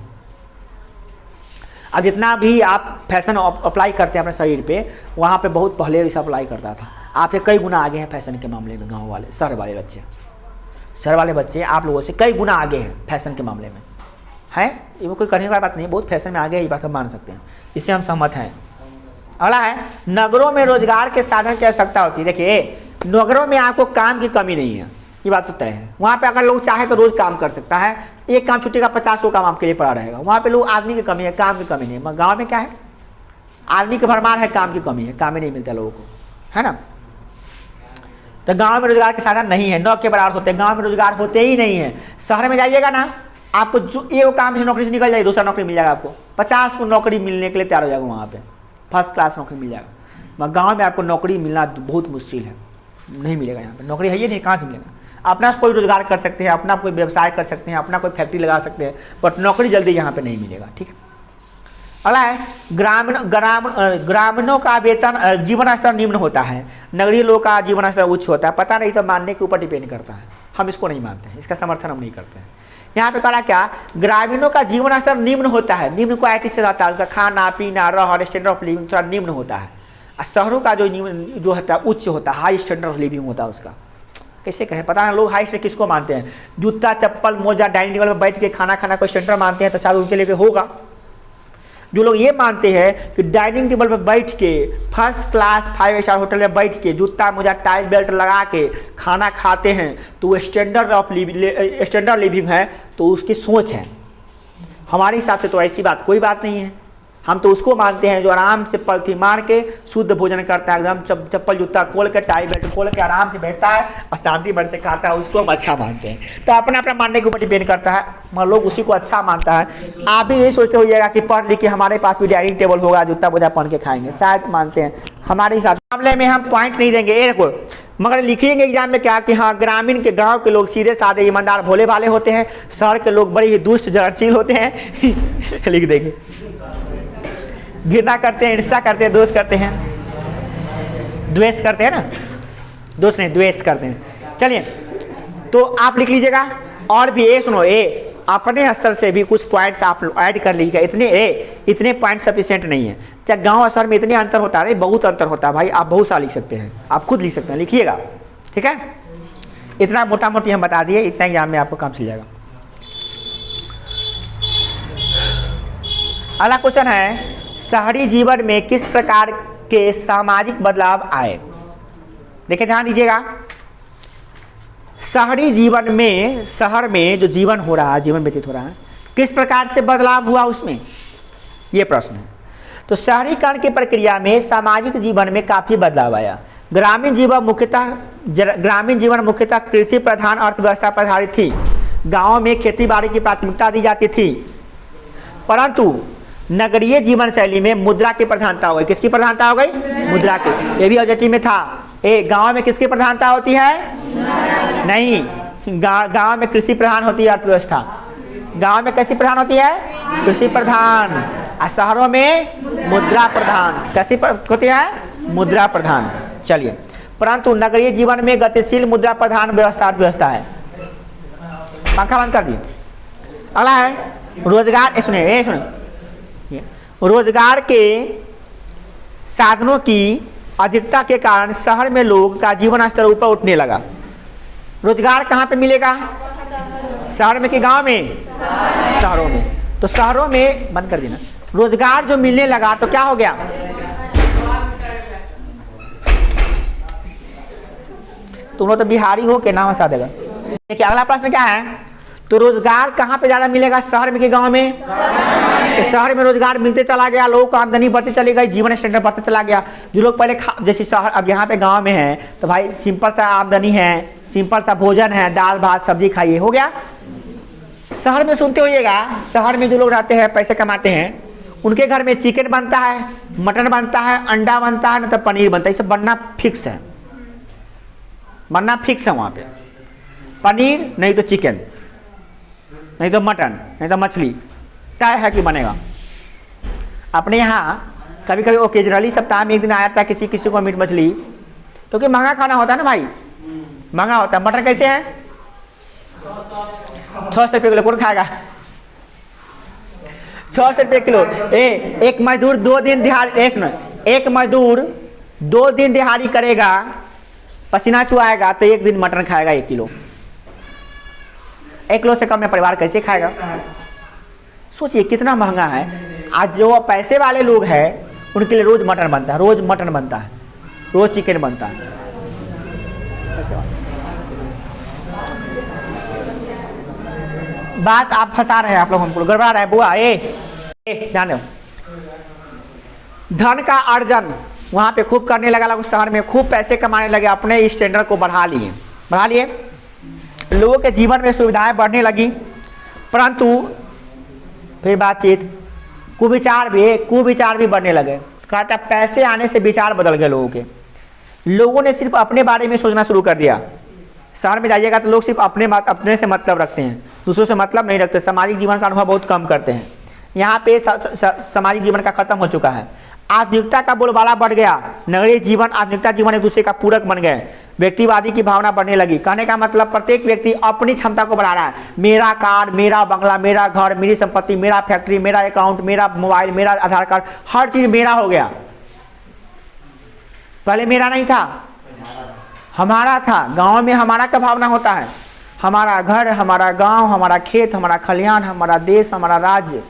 अब जितना भी आप फैशन अप्लाई करते हैं अपने शरीर पे, वहाँ पे बहुत पहले इसे अप्लाई करता था, आपसे कई गुना आगे हैं फैशन के मामले में गाँव वाले, शहर वाले बच्चे आप लोगों से कई गुना आगे हैं फैशन के मामले में, है। ये कोई करने वाली बात नहीं, बहुत फैशन में आगे है, ये बात हम मान सकते हैं, इससे हम सहमत हैं। अगला है नगरों में रोजगार के साधन की आवश्यकता होती है। देखिए नगरों में आपको काम की कमी नहीं है, ये बात तो तय है। वहाँ पे अगर लोग चाहे तो रोज काम कर सकता है, एक काम छुट्टी का 50 को काम आपके लिए पड़ा रहेगा। वहाँ पे लोग आदमी की कमी है, काम की कमी नहीं है। मगर गाँव में क्या है, आदमी की भरमार है, काम की कमी है, काम ही नहीं मिलता लोगों को, है ना। तो गांव में रोजगार के साधन नहीं है, 9 के बराबर होते हैं, गांव में रोजगार होते ही नहीं है। शहर में जाइएगा ना, आपको जो एक काम से नौकरी से निकल जाएगी, दूसरा नौकरी मिल जाएगा आपको, 50 को नौकरी मिलने के लिए तैयार हो जाएगा, वहाँ पे फर्स्ट क्लास नौकरी मिल जाएगा। मगर गांव में आपको नौकरी मिलना बहुत मुश्किल है, नहीं मिलेगा। यहाँ पे नौकरी है ही नहीं, कहाँ से मिलेगा। अपना कोई रोजगार कर सकते हैं, अपना कोई व्यवसाय कर सकते हैं, अपना कोई फैक्ट्री लगा सकते हैं, बट नौकरी जल्दी यहाँ पर नहीं मिलेगा। ठीक है। अगला है ग्रामीणों का वेतन जीवन स्तर निम्न होता है, नगरीय लोगों का जीवन स्तर उच्च होता है। पता नहीं तो मानने के ऊपर डिपेंड करता है, हम इसको नहीं मानते हैं, इसका समर्थन हम नहीं करते हैं। यहाँ पे कहा क्या, ग्रामीणों का जीवन स्तर निम्न होता है, निम्न क्वालिटी से रहता है, उसका खाना पीना रहन स्टैंडर्ड ऑफ लिविंग थोड़ा निम्न होता है। और शहरों का जो होता है उच्च होता है, हाई स्टैंडर्ड ऑफ लिविंग होता है उसका। कैसे कहें पता नहीं, लोग हाई स्टैंडर्ड किसको मानते हैं, जूता चप्पल मोजा डाइनिंग टेबल पर बैठ के खाना खाना कोई स्टैंडर्ड मानते हैं तो शायद उनके लिए होगा। जो लोग ये मानते हैं कि डाइनिंग टेबल पर बैठ के फर्स्ट क्लास 5 स्टार होटल में बैठ के जूता मोजा टाई बेल्ट लगा के खाना खाते हैं तो वो स्टैंडर्ड लिविंग है, तो उसकी सोच है। हमारे हिसाब से तो ऐसी बात कोई बात नहीं है। हम तो उसको मानते हैं जो आराम से पलथी मार के शुद्ध भोजन करता है, एकदम चप्पल जूता खोल के टाई बेल्ट खोल के आराम से बैठता है और शांति भर से खाता है, उसको हम अच्छा मानते हैं। तो अपना अपना मानने के ऊपर डिपेंड करता है, मगर लोग उसी को अच्छा मानता है। आप भी यही सोचते होइएगा कि पढ़ लिख के हमारे पास भी डाइनिंग टेबल होगा, जूता बोझा पहन के खाएंगे, शायद मानते हैं। हमारे हिसाब से मामले में हम पॉइंट नहीं देंगे, ये देखो, मगर लिखेंगे एग्जाम में क्या कि हाँ ग्रामीण के गाँव के लोग सीधे साधे ईमानदार भोले भाले होते हैं, शहर के लोग बड़े ही दुष्ट जहरशील होते हैं। लिख देंगे, घृणा करते हैं, ईर्ष्या करते हैं, द्वेष करते हैं, द्वेष करते हैं ना, दोष नहीं द्वेष करते हैं। चलिए तो आप लिख लीजिएगा। और भी ये सुनो, ये अपने स्तर से भी कुछ पॉइंट्स आप ऐड कर लीजिएगा। इतने पॉइंट सफिशिएंट नहीं है। क्या गांव और शहर में इतने अंतर होता है? बहुत अंतर होता है भाई, आप बहुत सारा लिख सकते हैं, आप खुद लिख सकते हैं, लिखिएगा। ठीक है, इतना मोटा मोटी हम बता दिए, इतना एग्जाम में आपको काम चल जाएगा। अगला क्वेश्चन है, शहरी जीवन में किस प्रकार के सामाजिक बदलाव आए? देखिए ध्यान दीजिएगा, शहरी जीवन में, शहर में जो जीवन हो रहा है, जीवन व्यतीत हो रहा है, किस प्रकार से बदलाव हुआ उसमें, यह प्रश्न है। तो शहरीकरण की प्रक्रिया में सामाजिक जीवन में काफी बदलाव आया। ग्रामीण जीवन मुख्यतः कृषि प्रधान अर्थव्यवस्था पर आधारित थी। गाँव में खेती बाड़ी की प्राथमिकता दी जाती थी, परंतु नगरीय जीवन शैली में मुद्रा की प्रधानता हो गई। किसकी प्रधानता हो गई? मुद्रा की। ये भी ऑब्जेक्टिव में था। गांव में किसकी प्रधानता होती है? नहीं, गांव में कृषि प्रधान होती है अर्थव्यवस्था। गांव में कैसी प्रधान होती है? कृषि प्रधान। और शहरों में मुद्रा प्रधान। कैसी होती है? मुद्रा प्रधान। चलिए, परंतु नगरीय जीवन में गतिशील मुद्रा प्रधान व्यवस्था है। पंखा बंद कर दिए। अगला है रोजगार। सुनिए, रोजगार के साधनों की अधिकता के कारण शहर में लोग का जीवन स्तर ऊपर उठने लगा। रोजगार कहाँ पे मिलेगा? शहर में कि गांव में? शहरों में। तो शहरों में बंद कर देना। रोजगार जो मिलने लगा तो क्या हो गया? तुम लोग तो बिहारी हो के नाम हंसा देगा। देखिए अगला प्रश्न क्या है? तो रोजगार कहाँ पे ज्यादा मिलेगा, शहर में कि गांव में? तो शहर में रोजगार मिलते चला गया, लोगों को आमदनी बढ़ती चली गई, जीवन स्टैंडर्ड बढ़ते चला गया। जो लोग पहले जैसे शहर, अब यहाँ पे गांव में है तो भाई सिंपल सा आमदनी है, सिंपल सा भोजन है, दाल भात सब्जी खाइए, हो गया। शहर में सुनते होइएगा, शहर में जो लोग रहते हैं पैसे कमाते हैं उनके घर में चिकन बनता है, मटन बनता है, अंडा बनता है, न तो पनीर बनता है। ये सब बनना फिक्स है, बनना फिक्स है। वहाँ पे पनीर नहीं तो चिकन, नहीं तो मटन, नहीं तो मछली, तय है कि बनेगा। अपने यहाँ कभी कभी ओकेजनली सप्ताह में एक दिन आया था किसी किसी को मीट मछली, क्योंकि महंगा खाना होता है ना भाई, महंगा होता है। मटन कैसे है? 600 रुपये किलो। कौन खाएगा? 600 रुपये किलो। एक मजदूर 2 दिन दिहाड़ी, एक मजदूर 2 दिन दिहाड़ी करेगा, पसीना चुआएगा, तो 1 दिन मटन खाएगा 1 किलो। 1 किलो से कम में परिवार कैसे खाएगा? सोचिए कितना महंगा है। आज जो पैसे वाले लोग हैं उनके लिए रोज मटन बनता है, रोज मटन बनता है, रोज चिकन बनता है। बात आप फंसा रहे हैं, आप लोग हमको गड़बड़ा रहे हैं। बुआ ध्यान दो। धन का अर्जन वहां पे खूब करने लगा, लोग शहर में खूब पैसे कमाने लगे, अपने स्टैंडर्ड को बढ़ा लिए। लोगों के जीवन में सुविधाएं बढ़ने लगी, परंतु फिर बातचीत कुविचार भी बढ़ने लगे। कहता पैसे आने से विचार बदल गए लोगों के। लोगों ने सिर्फ अपने बारे में सोचना शुरू कर दिया। शहर में जाइएगा तो लोग सिर्फ अपने से मतलब रखते हैं, दूसरों से मतलब नहीं रखते। सामाजिक जीवन का अनुभव बहुत कम करते हैं। यहाँ पे सामाजिक जीवन का खत्म हो चुका है। आधुनिकता का बोलबाला बढ़ गया। नगरीय जीवन आधुनिकता जीवन एक दूसरे का पूरक बन गए। व्यक्तिवादी की भावना बढ़ने लगी। कहने का मतलब प्रत्येक व्यक्ति अपनी क्षमता को बढ़ा रहा है। मेरा कार, मेरा बंगला, मेरा घर, मेरी संपत्ति, मेरा फैक्ट्री, मेरा अकाउंट, मेरा मोबाइल, मेरा आधार कार्ड, हर चीज मेरा हो गया। पहले मेरा नहीं था, हमारा था। गांव में हमारा का भावना होता है। हमारा घर, हमारा गांव, हमारा खेत, हमारा खलिहान, हमारा देश, हमारा राज्य,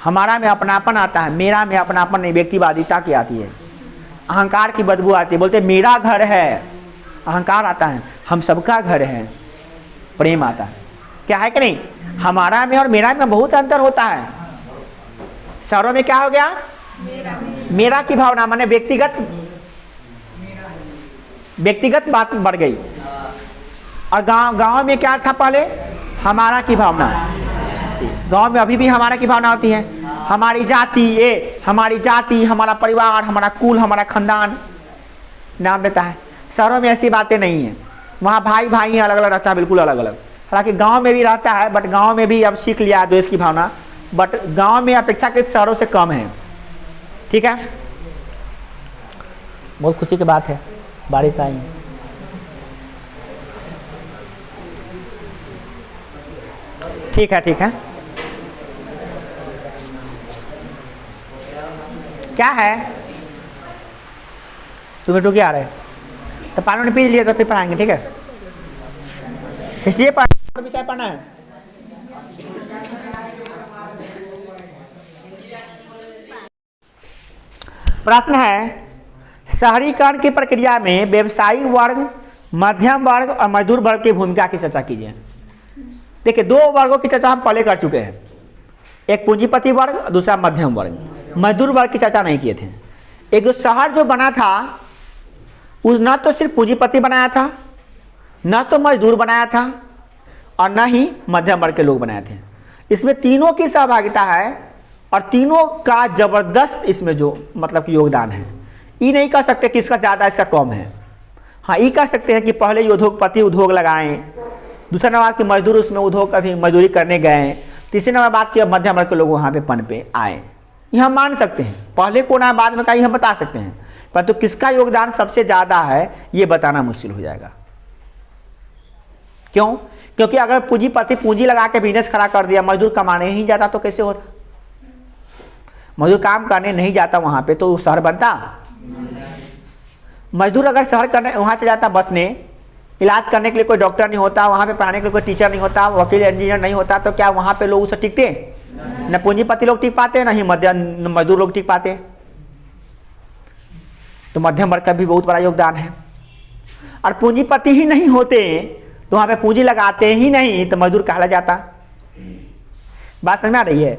हमारा में अपनापन आता है। मेरा में अपनापन नहीं, व्यक्तिवादिता की आती है, अहंकार की बदबू आती है। बोलते मेरा घर है, अहंकार आता है। हम सबका घर है, प्रेम आता है। क्या है कि नहीं? हमारा में और मेरा में बहुत अंतर होता है। शहरों में क्या हो गया? मेरा की भावना, माने व्यक्तिगत बात बढ़ गई। और गांव में क्या था पहले? हमारा की भावना। गांव में अभी भी हमारा की भावना होती है। हमारी जाति, हमारा परिवार, हमारा कुल, हमारा खानदान नाम देता है। शहरों में ऐसी बातें नहीं है। वहाँ भाई अलग अलग रहता है, बिल्कुल अलग अलग। हालांकि गांव में भी रहता है, बट गांव में भी अब सीख लिया द्वेष की भावना, बट गांव में अपेक्षाकृत शहरों से कम है। ठीक है, बहुत खुशी की बात है, बारिश आई है। ठीक है। क्या है? तुम्हें टूके आ रहे तो पानी ने पी लिया तो फिर पढ़ाएंगे। ठीक है, इसलिए विषय पढ़ना है। प्रश्न है, शहरीकरण की प्रक्रिया में व्यवसायिक वर्ग, मध्यम वर्ग और मजदूर वर्ग की भूमिका की चर्चा कीजिए। देखिए, 2 वर्गों की चर्चा हम पहले कर चुके हैं, एक पूंजीपति वर्ग और दूसरा मध्यम वर्ग। मजदूर वर्ग की चर्चा नहीं किए थे। एक जो शहर जो बना था उस न तो सिर्फ पूंजीपति बनाया था, न तो मजदूर बनाया था, और न ही मध्यम वर्ग के लोग बनाए थे। इसमें तीनों की सहभागिता है और तीनों का जबरदस्त इसमें जो मतलब कि योगदान है। ये नहीं कह सकते कि इसका ज़्यादा इसका कम है। हाँ, ये कह सकते हैं कि पहले उद्योगपति उद्योग लगाएं, दूसरा नंबर की मजदूर उसमें उद्योग मजदूरी करने गए, तीसरे नंबर बात की मध्यम वर्ग के लोग वहाँ पे पन पे आए। ये हम मान सकते हैं, पहले कौन आया बाद में का, ये हम बता सकते हैं, परंतु किसका योगदान सबसे ज्यादा है ये बताना मुश्किल हो जाएगा। क्यों? क्योंकि अगर पूंजीपति पूंजी लगा के बिजनेस खड़ा कर दिया, मजदूर कमाने नहीं जाता तो कैसे होता? मजदूर काम करने नहीं जाता वहां पे तो शहर बनता? मजदूर अगर शहर करने वहां से जाता बसने, इलाज करने के लिए कोई डॉक्टर नहीं होता, वहां पे पढ़ाने के लिए कोई टीचर नहीं होता, वकील इंजीनियर नहीं होता, तो क्या वहां पे लोग उसे टिकते? न पूंजीपति लोग टिक पाते, न ही मजदूर लोग टिक पाते। तो मध्यम वर्ग का भी बहुत बड़ा योगदान है। और पूंजीपति ही नहीं होते तो वहां पे पूंजी लगाते ही नहीं तो मजदूर कहला जाता। बात समझ में आ रही है?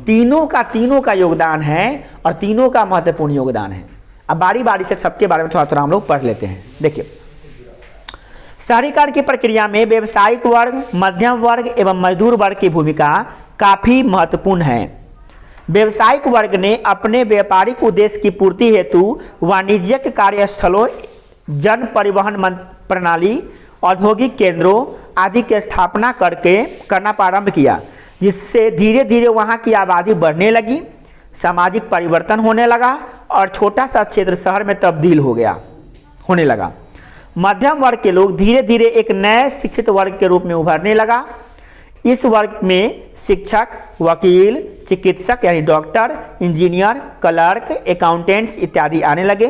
तीनों का योगदान है और तीनों का महत्वपूर्ण योगदान है। अब बारी बारी से सबके बारे में थोड़ा थोड़ा हम लोग पढ़ लेते हैं। देखिए, शहरीकरण की प्रक्रिया में व्यवसायिक वर्ग, मध्यम वर्ग एवं मजदूर वर्ग की भूमिका काफी महत्वपूर्ण है। व्यवसायिक वर्ग ने अपने व्यापारिक उद्देश्य की पूर्ति हेतु वाणिज्यिक कार्यस्थलों, जन परिवहन प्रणाली, औद्योगिक केंद्रों आदि की स्थापना करना प्रारंभ किया, जिससे धीरे धीरे वहां की आबादी बढ़ने लगी, सामाजिक परिवर्तन होने लगा और छोटा सा क्षेत्र शहर में तब्दील होने लगा। मध्यम वर्ग के लोग धीरे धीरे एक नए शिक्षित वर्ग के रूप में उभरने लगा। इस वर्ग में शिक्षक, वकील, चिकित्सक यानी डॉक्टर, इंजीनियर, क्लर्क, अकाउंटेंट्स इत्यादि आने लगे।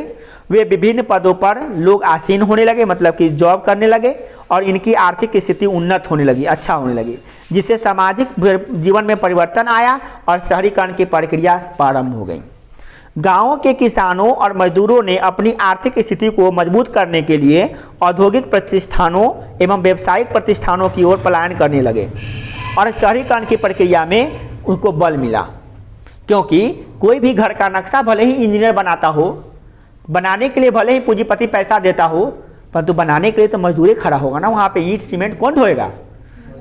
वे विभिन्न पदों पर लोग आसीन होने लगे, मतलब कि जॉब करने लगे और इनकी आर्थिक स्थिति उन्नत होने लगी, अच्छा होने लगी, जिससे सामाजिक जीवन में परिवर्तन आया और शहरीकरण की प्रक्रिया प्रारंभ हो गई। गांवों के किसानों और मजदूरों ने अपनी आर्थिक स्थिति को मजबूत करने के लिए औद्योगिक प्रतिष्ठानों एवं व्यावसायिक प्रतिष्ठानों की ओर पलायन करने लगे और शहरीकरण की प्रक्रिया में उनको बल मिला। क्योंकि कोई भी घर का नक्शा भले ही इंजीनियर बनाता हो, बनाने के लिए भले ही पूंजीपति पैसा देता हो, परंतु बनाने के लिए तो मजदूरी खड़ा होगा ना। वहाँ पे ईंट सीमेंट कौन ढोएगा?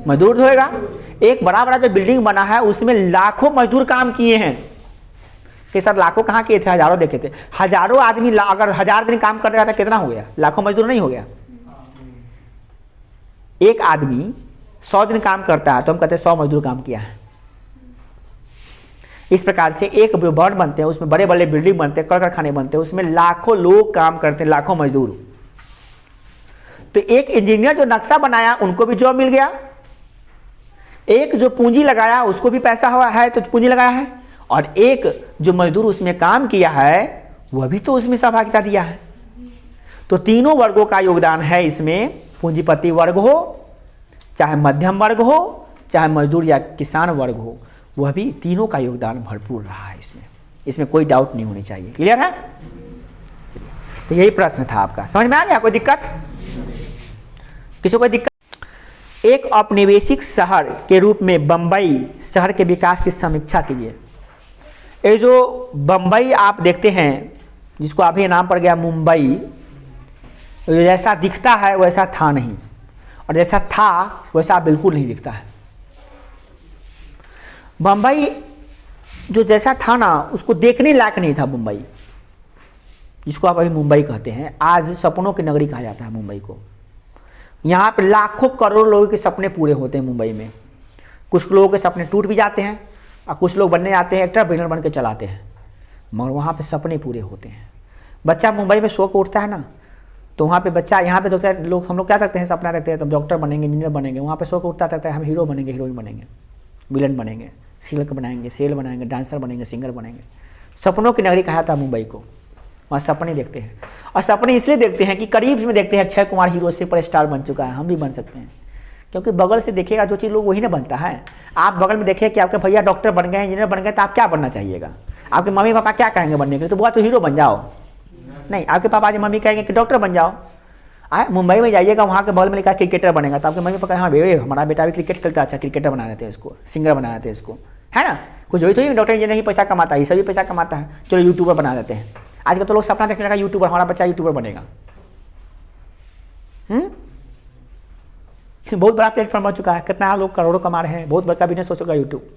मजदूर ढोएगा। एक बड़ा बड़ा जो बिल्डिंग बना है उसमें लाखों मजदूर काम किए हैं। कि सर लाखों कहाँ किए थे? हजारों देखे थे। हजारों आदमी अगर 1000 दिन काम करते रहता कितना हो गया? लाखों मजदूर नहीं हो गया? एक आदमी 100 दिन काम करता है तो हम कहते हैं 100 मजदूर काम किया है। इस प्रकार से एक वर्ड बनते हैं, उसमें बड़े बड़े बिल्डिंग बनते हैं, कारखाने बनते हैं, उसमें लाखों लोग काम करते हैं, लाखों मजदूर। तो एक इंजीनियर जो नक्शा बनाया उनको भी जॉब मिल गया, एक जो पूंजी लगाया उसको भी पैसा हुआ है तो पूंजी लगाया है, और एक जो मजदूर उसमें काम किया है वह भी तो उसमें सहभागिता दिया है। तो तीनों वर्गों का योगदान है इसमें। पूंजीपति वर्ग हो, चाहे मध्यम वर्ग हो, चाहे मजदूर या किसान वर्ग हो, वह भी तीनों का योगदान भरपूर रहा है इसमें कोई डाउट नहीं होनी चाहिए। क्लियर है? तो यही प्रश्न था आपका। समझ में आ गया? कोई दिक्कत? किसी को कोई दिक्कत? एक औपनिवेशिक शहर के रूप में बंबई शहर के विकास की समीक्षा कीजिए। ये जो बंबई आप देखते हैं, जिसको अभी नाम पड़ गया मुंबई, जैसा दिखता है वैसा था नहीं, और जैसा था वैसा बिल्कुल नहीं दिखता है। बंबई जो जैसा था ना उसको देखने लायक नहीं था। मुंबई जिसको आप अभी मुंबई कहते हैं, आज सपनों की नगरी कहा जाता है मुंबई को। यहाँ पे लाखों करोड़ों लोगों के सपने पूरे होते हैं मुंबई में। कुछ लोगों के सपने टूट भी जाते हैं और कुछ लोग बनने जाते हैं, एक्टर बिल्डर बन के चलाते हैं, मगर वहाँ पे सपने पूरे होते हैं। बच्चा मुंबई में सो के उठता है ना, तो वहाँ पे बच्चा, यहाँ पे तो लोग, हम लोग क्या करते हैं, सपना देखते हैं तो डॉक्टर बनेंगे, इंजीनियर बनेंगे। वहाँ पे सो के उठता रहता है हम हीरो बनेंगे, हीरोइन बनेंगे, विलन बनेंगे, सिल्क बनाएंगे, सेल बनाएंगे, डांसर बनेंगे, सिंगर बनेंगे। सपनों की नगरी कहा था मुंबई को। वहाँ सपने देखते हैं, और सपने इसलिए देखते हैं कि करीब में देखते हैं Akshay Kumar hero super star बन चुका है, हम भी बन सकते हैं। क्योंकि बगल से देखेगा जो चीज़ लोग वही ना बनता है। आप बगल में देखिए कि आपके भैया डॉक्टर बन गए, इंजीनियर बन गए, तो आप क्या बनना चाहिएगा? आपके मम्मी पापा क्या कहेंगे बनने के लिए? तो बुआ तो हीरो बन जाओ। नहीं, आपके पापा आज मम्मी कहेंगे कि डॉक्टर बन जाओ। मुंबई में जाइएगा, वहाँ के बगल में लिखा क्रिकेटर बनेगा, तो आपके मम्मी पापा हाँ भैया हमारा बेटा भी क्रिकेट खेलता, अच्छा क्रिकेटर बना देते हैं इसको, सिंगर बना देते हैं इसको, है ना। कुछ वही तो डॉक्टर इंजीनियर ही पैसा कमाता है, सभी पैसा कमाता है, चलो यूट्यूबर बना देते हैं। आजकल तो लोग सपना देखने लगा यूट्यूबर, हमारा बच्चा यूट्यूबर बनेगा। बहुत बड़ा प्लेटफॉर्म बन चुका है, कितना लोग करोड़ों कमा रहे हैं, बहुत बड़ा बिजनेस हो चुका है यूट्यूब।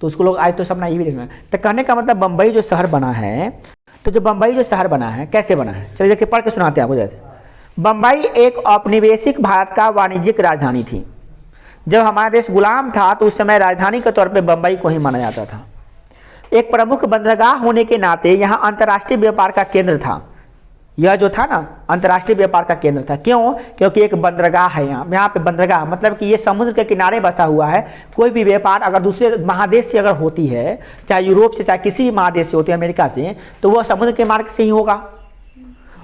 तो उसको लोग आज तो सपना ये भी देखना है। तो कहने का मतलब बंबई जो शहर बना है, तो जो बंबई जो शहर बना है कैसे बना है, चलिए देखिए पढ़ के सुनाते हैं आपको। जैसे बंबई एक औपनिवेशिक भारत का वाणिज्यिक राजधानी थी। जब हमारा देश गुलाम था तो उस समय राजधानी के तौर पे बंबई को ही माना जाता था। एक प्रमुख बंदरगाह होने के नाते यहाँ अंतर्राष्ट्रीय व्यापार का केंद्र था। यह जो था ना अंतर्राष्ट्रीय व्यापार का केंद्र था। क्यों? क्योंकि एक बंदरगाह है यहाँ पे बंदरगाह मतलब कि ये समुद्र के किनारे बसा हुआ है। कोई भी व्यापार अगर दूसरे महादेश से अगर होती है, चाहे यूरोप से चाहे किसी भी महादेश से होती है, अमेरिका से, तो वह समुद्र के मार्ग से ही होगा।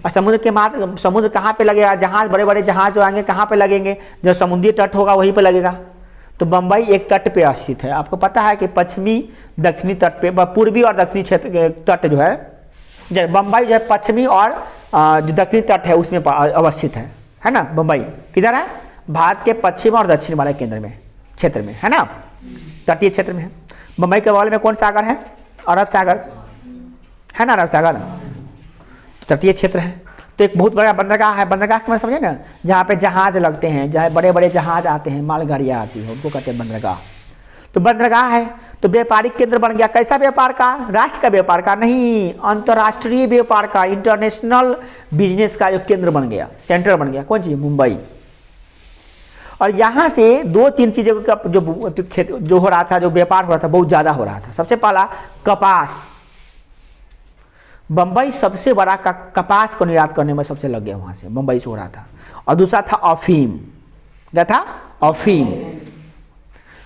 और समुद्र कहाँ पे लगेगा? जहाज, बड़े बड़े जहाज जो आएंगे कहाँ पे लगेंगे? जो समुद्री तट होगा वहीं पे लगेगा। तो बम्बई एक तट पे स्थित है। आपको पता है कि पश्चिमी दक्षिणी तट पे, पूर्वी और दक्षिणी क्षेत्र तट जो है, बम्बई जो है पश्चिमी और जो दक्षिणी तट है उसमें अवस्थित है ना। बम्बई किधर है? भारत के पश्चिम और दक्षिण वाले केंद्र में, क्षेत्र में, है ना, तटीय क्षेत्र में है। बम्बई के बगल में कौन सागर है? अरब सागर है ना, अरब सागर तटीय क्षेत्र है। तो एक बहुत बड़ा बंदरगाह है। बंदरगाह को मैं समझे ना, जहाँ पे जहाज लगते हैं, जहाँ बड़े बड़े जहाज आते हैं, मालगाड़ियाँ आती हैं, उनको कहते हैं बंदरगाह। तो बंदरगाह है तो व्यापारिक केंद्र बन गया। कैसा व्यापार का? राष्ट्र का व्यापार का नहीं, अंतर्राष्ट्रीय व्यापार का, इंटरनेशनल बिजनेस का जो केंद्र बन गया, सेंटर बन गया। कौन चीज? मुंबई। और यहाँ से 2-3 चीज़ों का जो हो रहा था, जो व्यापार हो रहा था, बहुत ज़्यादा हो रहा था। सबसे पहला कपास। बम्बई सबसे बड़ा कपास को निर्यात करने में सबसे लग गया, वहाँ से बम्बई से हो रहा था। और दूसरा था अफीम। क्या था? अफीम।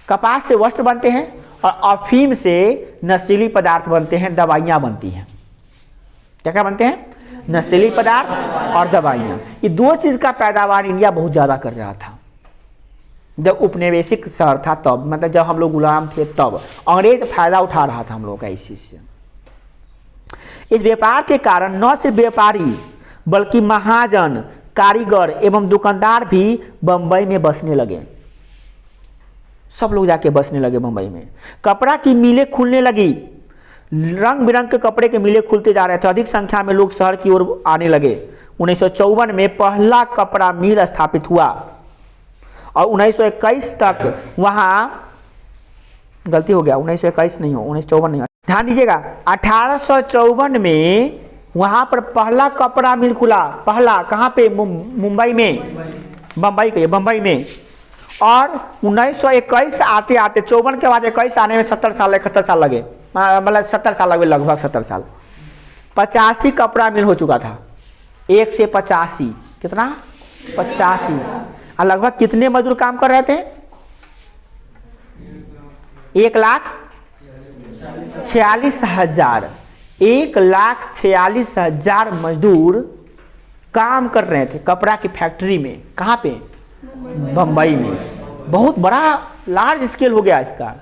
कपास से वस्त्र बनते हैं और अफीम से नशीली पदार्थ बनते हैं, दवाइयाँ बनती हैं। क्या क्या बनते हैं? नशीली पदार्थ और दवाइयाँ। ये 2 चीज़ का पैदावार इंडिया बहुत ज़्यादा कर रहा था जब उपनिवेशिक शहर था तब, मतलब जब हम लोग गुलाम थे तब अंग्रेज फायदा उठा रहा था हम लोग का इस चीज़ से। इस व्यापार के कारण न सिर्फ व्यापारी बल्कि महाजन, कारीगर एवं दुकानदार भी बम्बई में बसने लगे। सब लोग जाके बसने लगे बम्बई में। कपड़ा की मिलें खुलने लगी, रंग बिरंग के कपड़े के मिलें खुलते जा रहे थे। अधिक संख्या में लोग शहर की ओर आने लगे। 1954 में पहला कपड़ा मिल स्थापित हुआ और 1921 तक वहाँ, गलती हो गया, 1921 नहीं हो, 1954 नहीं हो, ध्यान दीजिएगा, 1854 में वहाँ पर पहला कपड़ा मिल खुला। पहला कहाँ पे? मुंबई में, बम्बई में। और 1921 आते आते, 54 के बाद 21 आने में 70 साल 71 साल लगे, मतलब 70 साल लगे, लगभग 70 साल। 85 कपड़ा मिल हो चुका था। 1 से 85, कितना? 85। और लगभग कितने मजदूर काम कर रहे थे? 1,46,000। 1,46,000 मजदूर काम कर रहे थे कपड़ा की फैक्ट्री में। कहाँ पे? बम्बई में। बहुत बड़ा लार्ज स्केल हो गया इसका।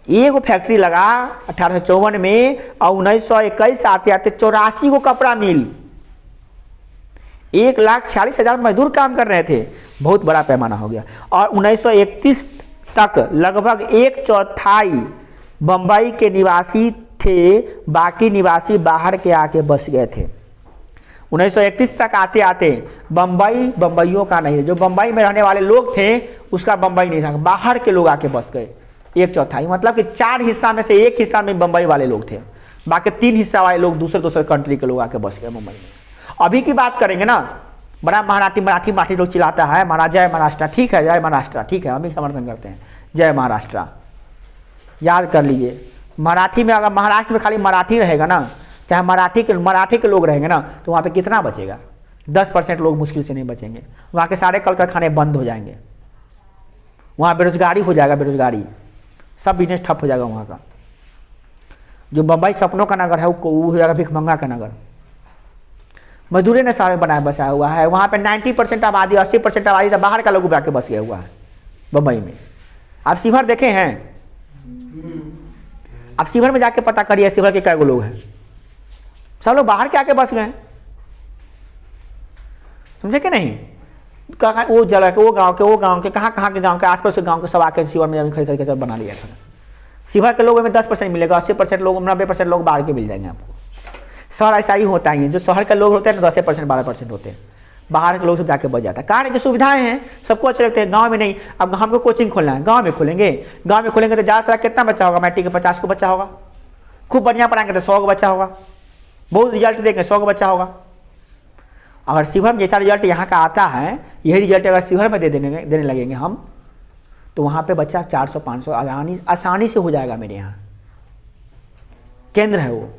एक फैक्ट्री लगा 1854 में और 1921 आते आते 84 को कपड़ा मिल। 1,46,000 मजदूर काम कर रहे थे। बहुत बड़ा पैमाना हो गया। और 1931 तक लगभग 1/4 बम्बई के निवासी थे, बाकी निवासी बाहर के आके बस गए थे। 1931 तक आते आते बम्बईयों का नहीं, जो बम्बई में रहने वाले लोग थे उसका बम्बई नहीं था, बाहर के लोग आके बस गए। 1/4 मतलब कि 4 हिस्सा में से 1 हिस्सा में बम्बई वाले लोग थे, बाकी 3 हिस्सा वाले लोग दूसरे कंट्री के लोग आके बस गए मुंबई में। अभी की बात करेंगे ना, बड़ा मराठी लोग चिल्लाता है जय महाराष्ट्र। ठीक है, जय महाराष्ट्र, ठीक है, हम भी समर्थन करते हैं, जय महाराष्ट्र। याद कर लीजिए, मराठी में अगर महाराष्ट्र में खाली मराठी रहेगा ना, चाहे मराठी के लोग रहेंगे ना, तो वहाँ पे कितना बचेगा? 10% लोग मुश्किल से नहीं बचेंगे। वहाँ के सारे कल कारखाने बंद हो जाएंगे, वहाँ बेरोजगारी हो जाएगा, बेरोजगारी, सब बिजनेस ठप हो जाएगा वहाँ का। जो बम्बई सपनों का नगर है वो हो जाएगा भिखमंगा का नगर। मजदूरी ने सारे बनाया बसाया हुआ है। वहाँ पे 90% आबादी, 80% आबादी तो बाहर का लोग उठा के बस गया हुआ है बम्बई में। आप शिवहर देखे हैं? आप शिवहर में जाके पता करिए शिवहर के कै गो लोग हैं। सब लोग बाहर के आके बस गए, समझे कि नहीं? कहाँ वो जगह के, वो गांव के कहाँ के गांव के आसपास के गांव के सब आके शिवहर में खरीद सब बना लिया था। शिवहर के लोगों में 10% मिलेगा, 80% लोग, 90% लोग बाहर के मिल जाएंगे आपको। शहर ऐसा ही होता ही है, जो शहर के लोग होते हैं ना 10% 12% होते हैं, बाहर के लोग सब जाके बच जाता है। कारण की सुविधाएं हैं, सबको अच्छे लगते हैं। गांव में नहीं, अब हमको कोचिंग खोलना है, गांव में खोलेंगे तो ज़्यादा से कितना बच्चा होगा? मैट्रिक के 50 को बच्चा होगा। खूब बढ़िया पढ़ाएंगे तो 100 को बच्चा होगा। बहुत रिजल्ट देंगे 100 को बच्चा होगा। अगर शिवहर में जैसा रिजल्ट यहाँ का आता है, यही रिजल्ट अगर शिवहर में देने लगेंगे हम, तो वहाँ पे बच्चा 400-500 आसानी से हो जाएगा मेरे यहाँ। केंद्र है वो,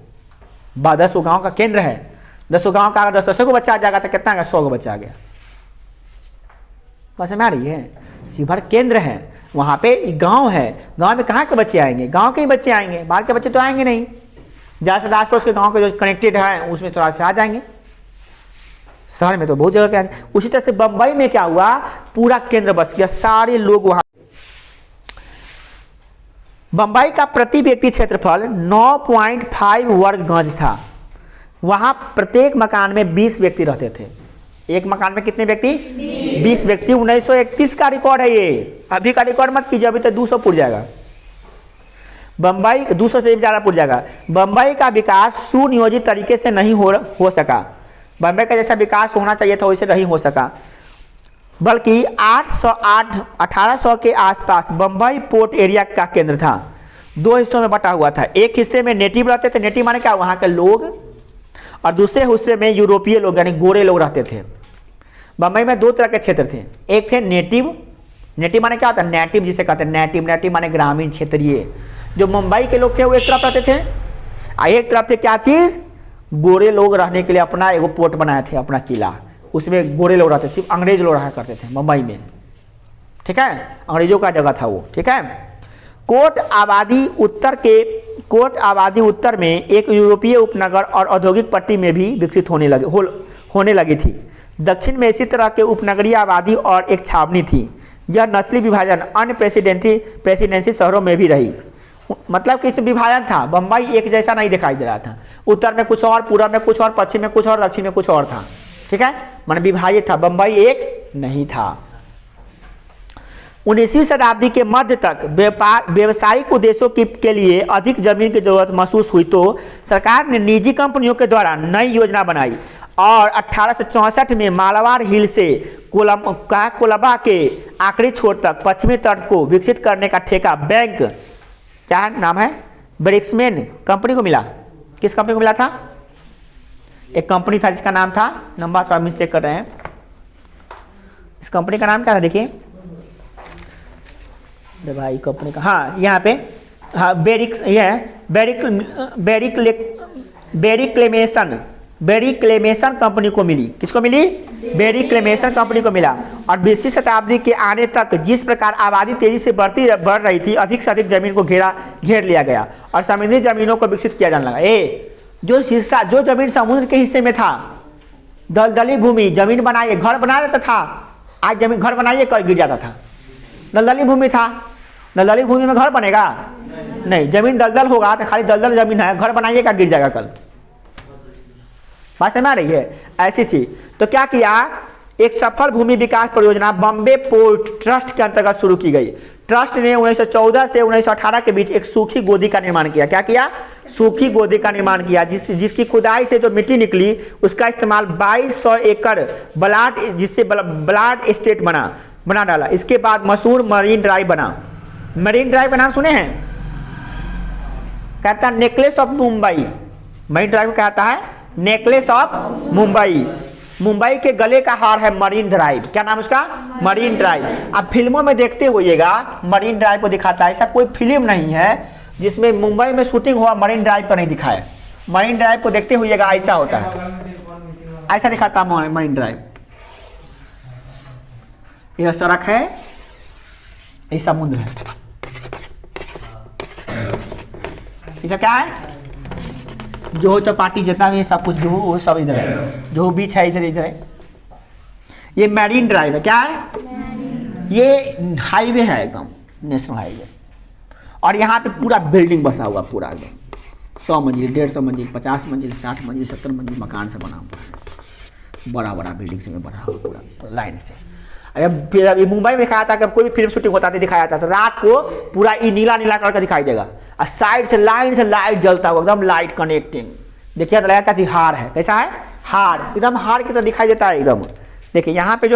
10 गांव का केंद्र है। 10 गांव का अगर 10 को बच्चा आ जाएगा तो कितना आ गया, 100 को बच्चा आ गया। बस में आ रही है, शिवहर केंद्र है, वहाँ पे गांव है, गांव में कहाँ के बच्चे आएंगे, गांव के ही बच्चे आएंगे, बाहर के बच्चे तो आएंगे नहीं। जहाँ से आस पड़ोस के गाँव के जो कनेक्टेड है उसमें थोड़ा सा आ जाएंगे, शहर में तो बहुत जगह के। उसी तरह से बंबई में क्या हुआ, पूरा केंद्र बस गया, सारे लोग वहाँ। बंबई का प्रति व्यक्ति क्षेत्रफल 9.5 वर्ग गज था। वहाँ प्रत्येक मकान में 20 व्यक्ति रहते थे। एक मकान में कितने व्यक्ति, 20 व्यक्ति। 1931 का रिकॉर्ड है ये, अभी का रिकॉर्ड मत कीजिए, अभी तो 200 पुर जाएगा। बंबई 200 से ज़्यादा पुर जाएगा। बंबई का विकास सुनियोजित तरीके से नहीं हो सका। बंबई का जैसा विकास होना चाहिए था वैसे नहीं हो सका, बल्कि 1800 के आसपास बंबई पोर्ट एरिया का केंद्र था। 2 हिस्सों में बटा हुआ था। एक हिस्से में नेटिव रहते थे, नेटिव माने क्या, वहाँ के लोग, और दूसरे हिस्से में यूरोपीय लोग यानी गोरे लोग रहते थे। बंबई में 2 तरह के क्षेत्र थे, एक थे नेटिव। नेटिव माने क्या होता है, नेटिव जिसे कहते हैं, नेटिव, नेटिव माने ग्रामीण क्षेत्रीय। जो मुंबई के लोग थे वो एक तरफ रहते थे, और एक तरफ थे क्या चीज़, गोरे लोग रहने के लिए अपना एगो पोर्ट बनाए थे, अपना किला, उसमें गोरे लोग रहते थे, सिर्फ अंग्रेज लोग रहा करते थे मुंबई में, ठीक है, अंग्रेजों का जगह था वो, ठीक है। कोट आबादी उत्तर में एक यूरोपीय उपनगर और औद्योगिक पट्टी में भी विकसित होने लगी थी। दक्षिण में इसी तरह के उपनगरीय आबादी और एक छावनी थी। यह नस्ली विभाजन अन्य प्रेसिडेंसी शहरों में भी रही। मतलब कि इसमें विभाजन था, बंबई एक जैसा नहीं दिखाई दे रहा था। उत्तर में कुछ और, पूर्व में कुछ और, पश्चिम में कुछ और, दक्षिण में कुछ और था, ठीक है, माने विभाजित था, बंबई एक नहीं था। 19वीं शताब्दी के मध्य तक व्यावसायिक उद्देश्यों के लिए अधिक जमीन की जरूरत महसूस हुई तो सरकार ने निजी कंपनियों के द्वारा नई योजना बनाई और 1864 में मालाबार हिल से कोलंबा के आखिरी छोर तक पश्चिमी तट को विकसित करने का ठेका बैंक, क्या नाम है, ब्रिक्समैन कंपनी को मिला। किस कंपनी को मिला था, एक कंपनी था जिसका नाम था, नंबर थोड़ा मिस्टेक कर रहे हैं, इस कंपनी का नाम क्या था, देखिए भाई कंपनी का, हाँ यहाँ पे, हाँ बेरी क्लेमेशन कंपनी को मिली। किसको मिली, बेरी क्लेमेशन कंपनी को मिला। और 20वीं शताब्दी के आने तक जिस प्रकार आबादी तेजी से बढ़ रही थी, अधिक से अधिक जमीन को घेर लिया गया और समुद्री जमीनों को विकसित किया जाने लगा। जो जमीन समुद्र के हिस्से में था, दलदली भूमि, जमीन बनाइए, घर बना देता था, आज जमीन घर बनाइए कर गिर जाता था, दलदली भूमि था। दलदली भूमि में घर बनेगा नहीं, जमीन दलदल होगा तो खाली दलदल जमीन है, घर बनाइएगा गिर जाएगा कल। बात समझ आ रही है, ऐसी थी। तो क्या किया, एक सफल भूमि विकास परियोजना बॉम्बे पोर्ट ट्रस्ट के अंतर्गत शुरू की गई। ट्रस्ट ने 1914 से 1918 के बीच एक सूखी गोदी का निर्माण किया। क्या किया, सूखी गोदी का निर्माण किया, जिसकी खुदाई से जो मिट्टी निकली उसका इस्तेमाल 2200 एकड़ ब्लाड एस्टेट बना डाला। इसके बाद मशहूर मरीन ड्राइव बना। मरीन ड्राइव का नाम सुने हैं, कहता है necklace of Mumbai. Marine drive को कहता है नेकलेस ऑफ मुंबई। मुंबई के गले का हार है मरीन ड्राइव। क्या नाम उसका, मरीन ड्राइव। अब फिल्मों में देखते होइएगा मरीन ड्राइव को दिखाता है, ऐसा कोई फिल्म नहीं है जिसमें मुंबई में शूटिंग हुआ मरीन ड्राइव का नहीं दिखाया। मरीन ड्राइव को देखते होइएगा, ऐसा होता है, ऐसा दिखाता है मरीन ड्राइव। यह सड़क है, ये समुद्र है, इसका क्या है, जो चौपाटी जितना भी सब कुछ जो वो सब इधर है, जो बीच है इधर है। ये मैरीन ड्राइव है, क्या है, ये हाईवे है, एकदम नेशनल हाईवे। और यहाँ पे पूरा बिल्डिंग बसा हुआ, पूरा एकदम 100 मंजिल, 150 मंजिल, 50 मंजिल, 60 मंजिल, 70 मंजिल मकान से बना हुआ, बड़ा बड़ा बिल्डिंग से बना हुआ पूरा लाइन से। फिर अभी मुंबई में दिखाया था कि कोई भी फिल्म शूटिंग होता था, दिखाया था तो रात को पूरा नीला नीला कलर का दिखाई देगा और साइड से लाइट जलता हुआ, एकदम लाइट कनेक्टिंग। देखिए तो लगा कि हार है, कैसा है, हार, एकदम हार की तरह दिखाई देता है एकदम। देखिए यहाँ पे जो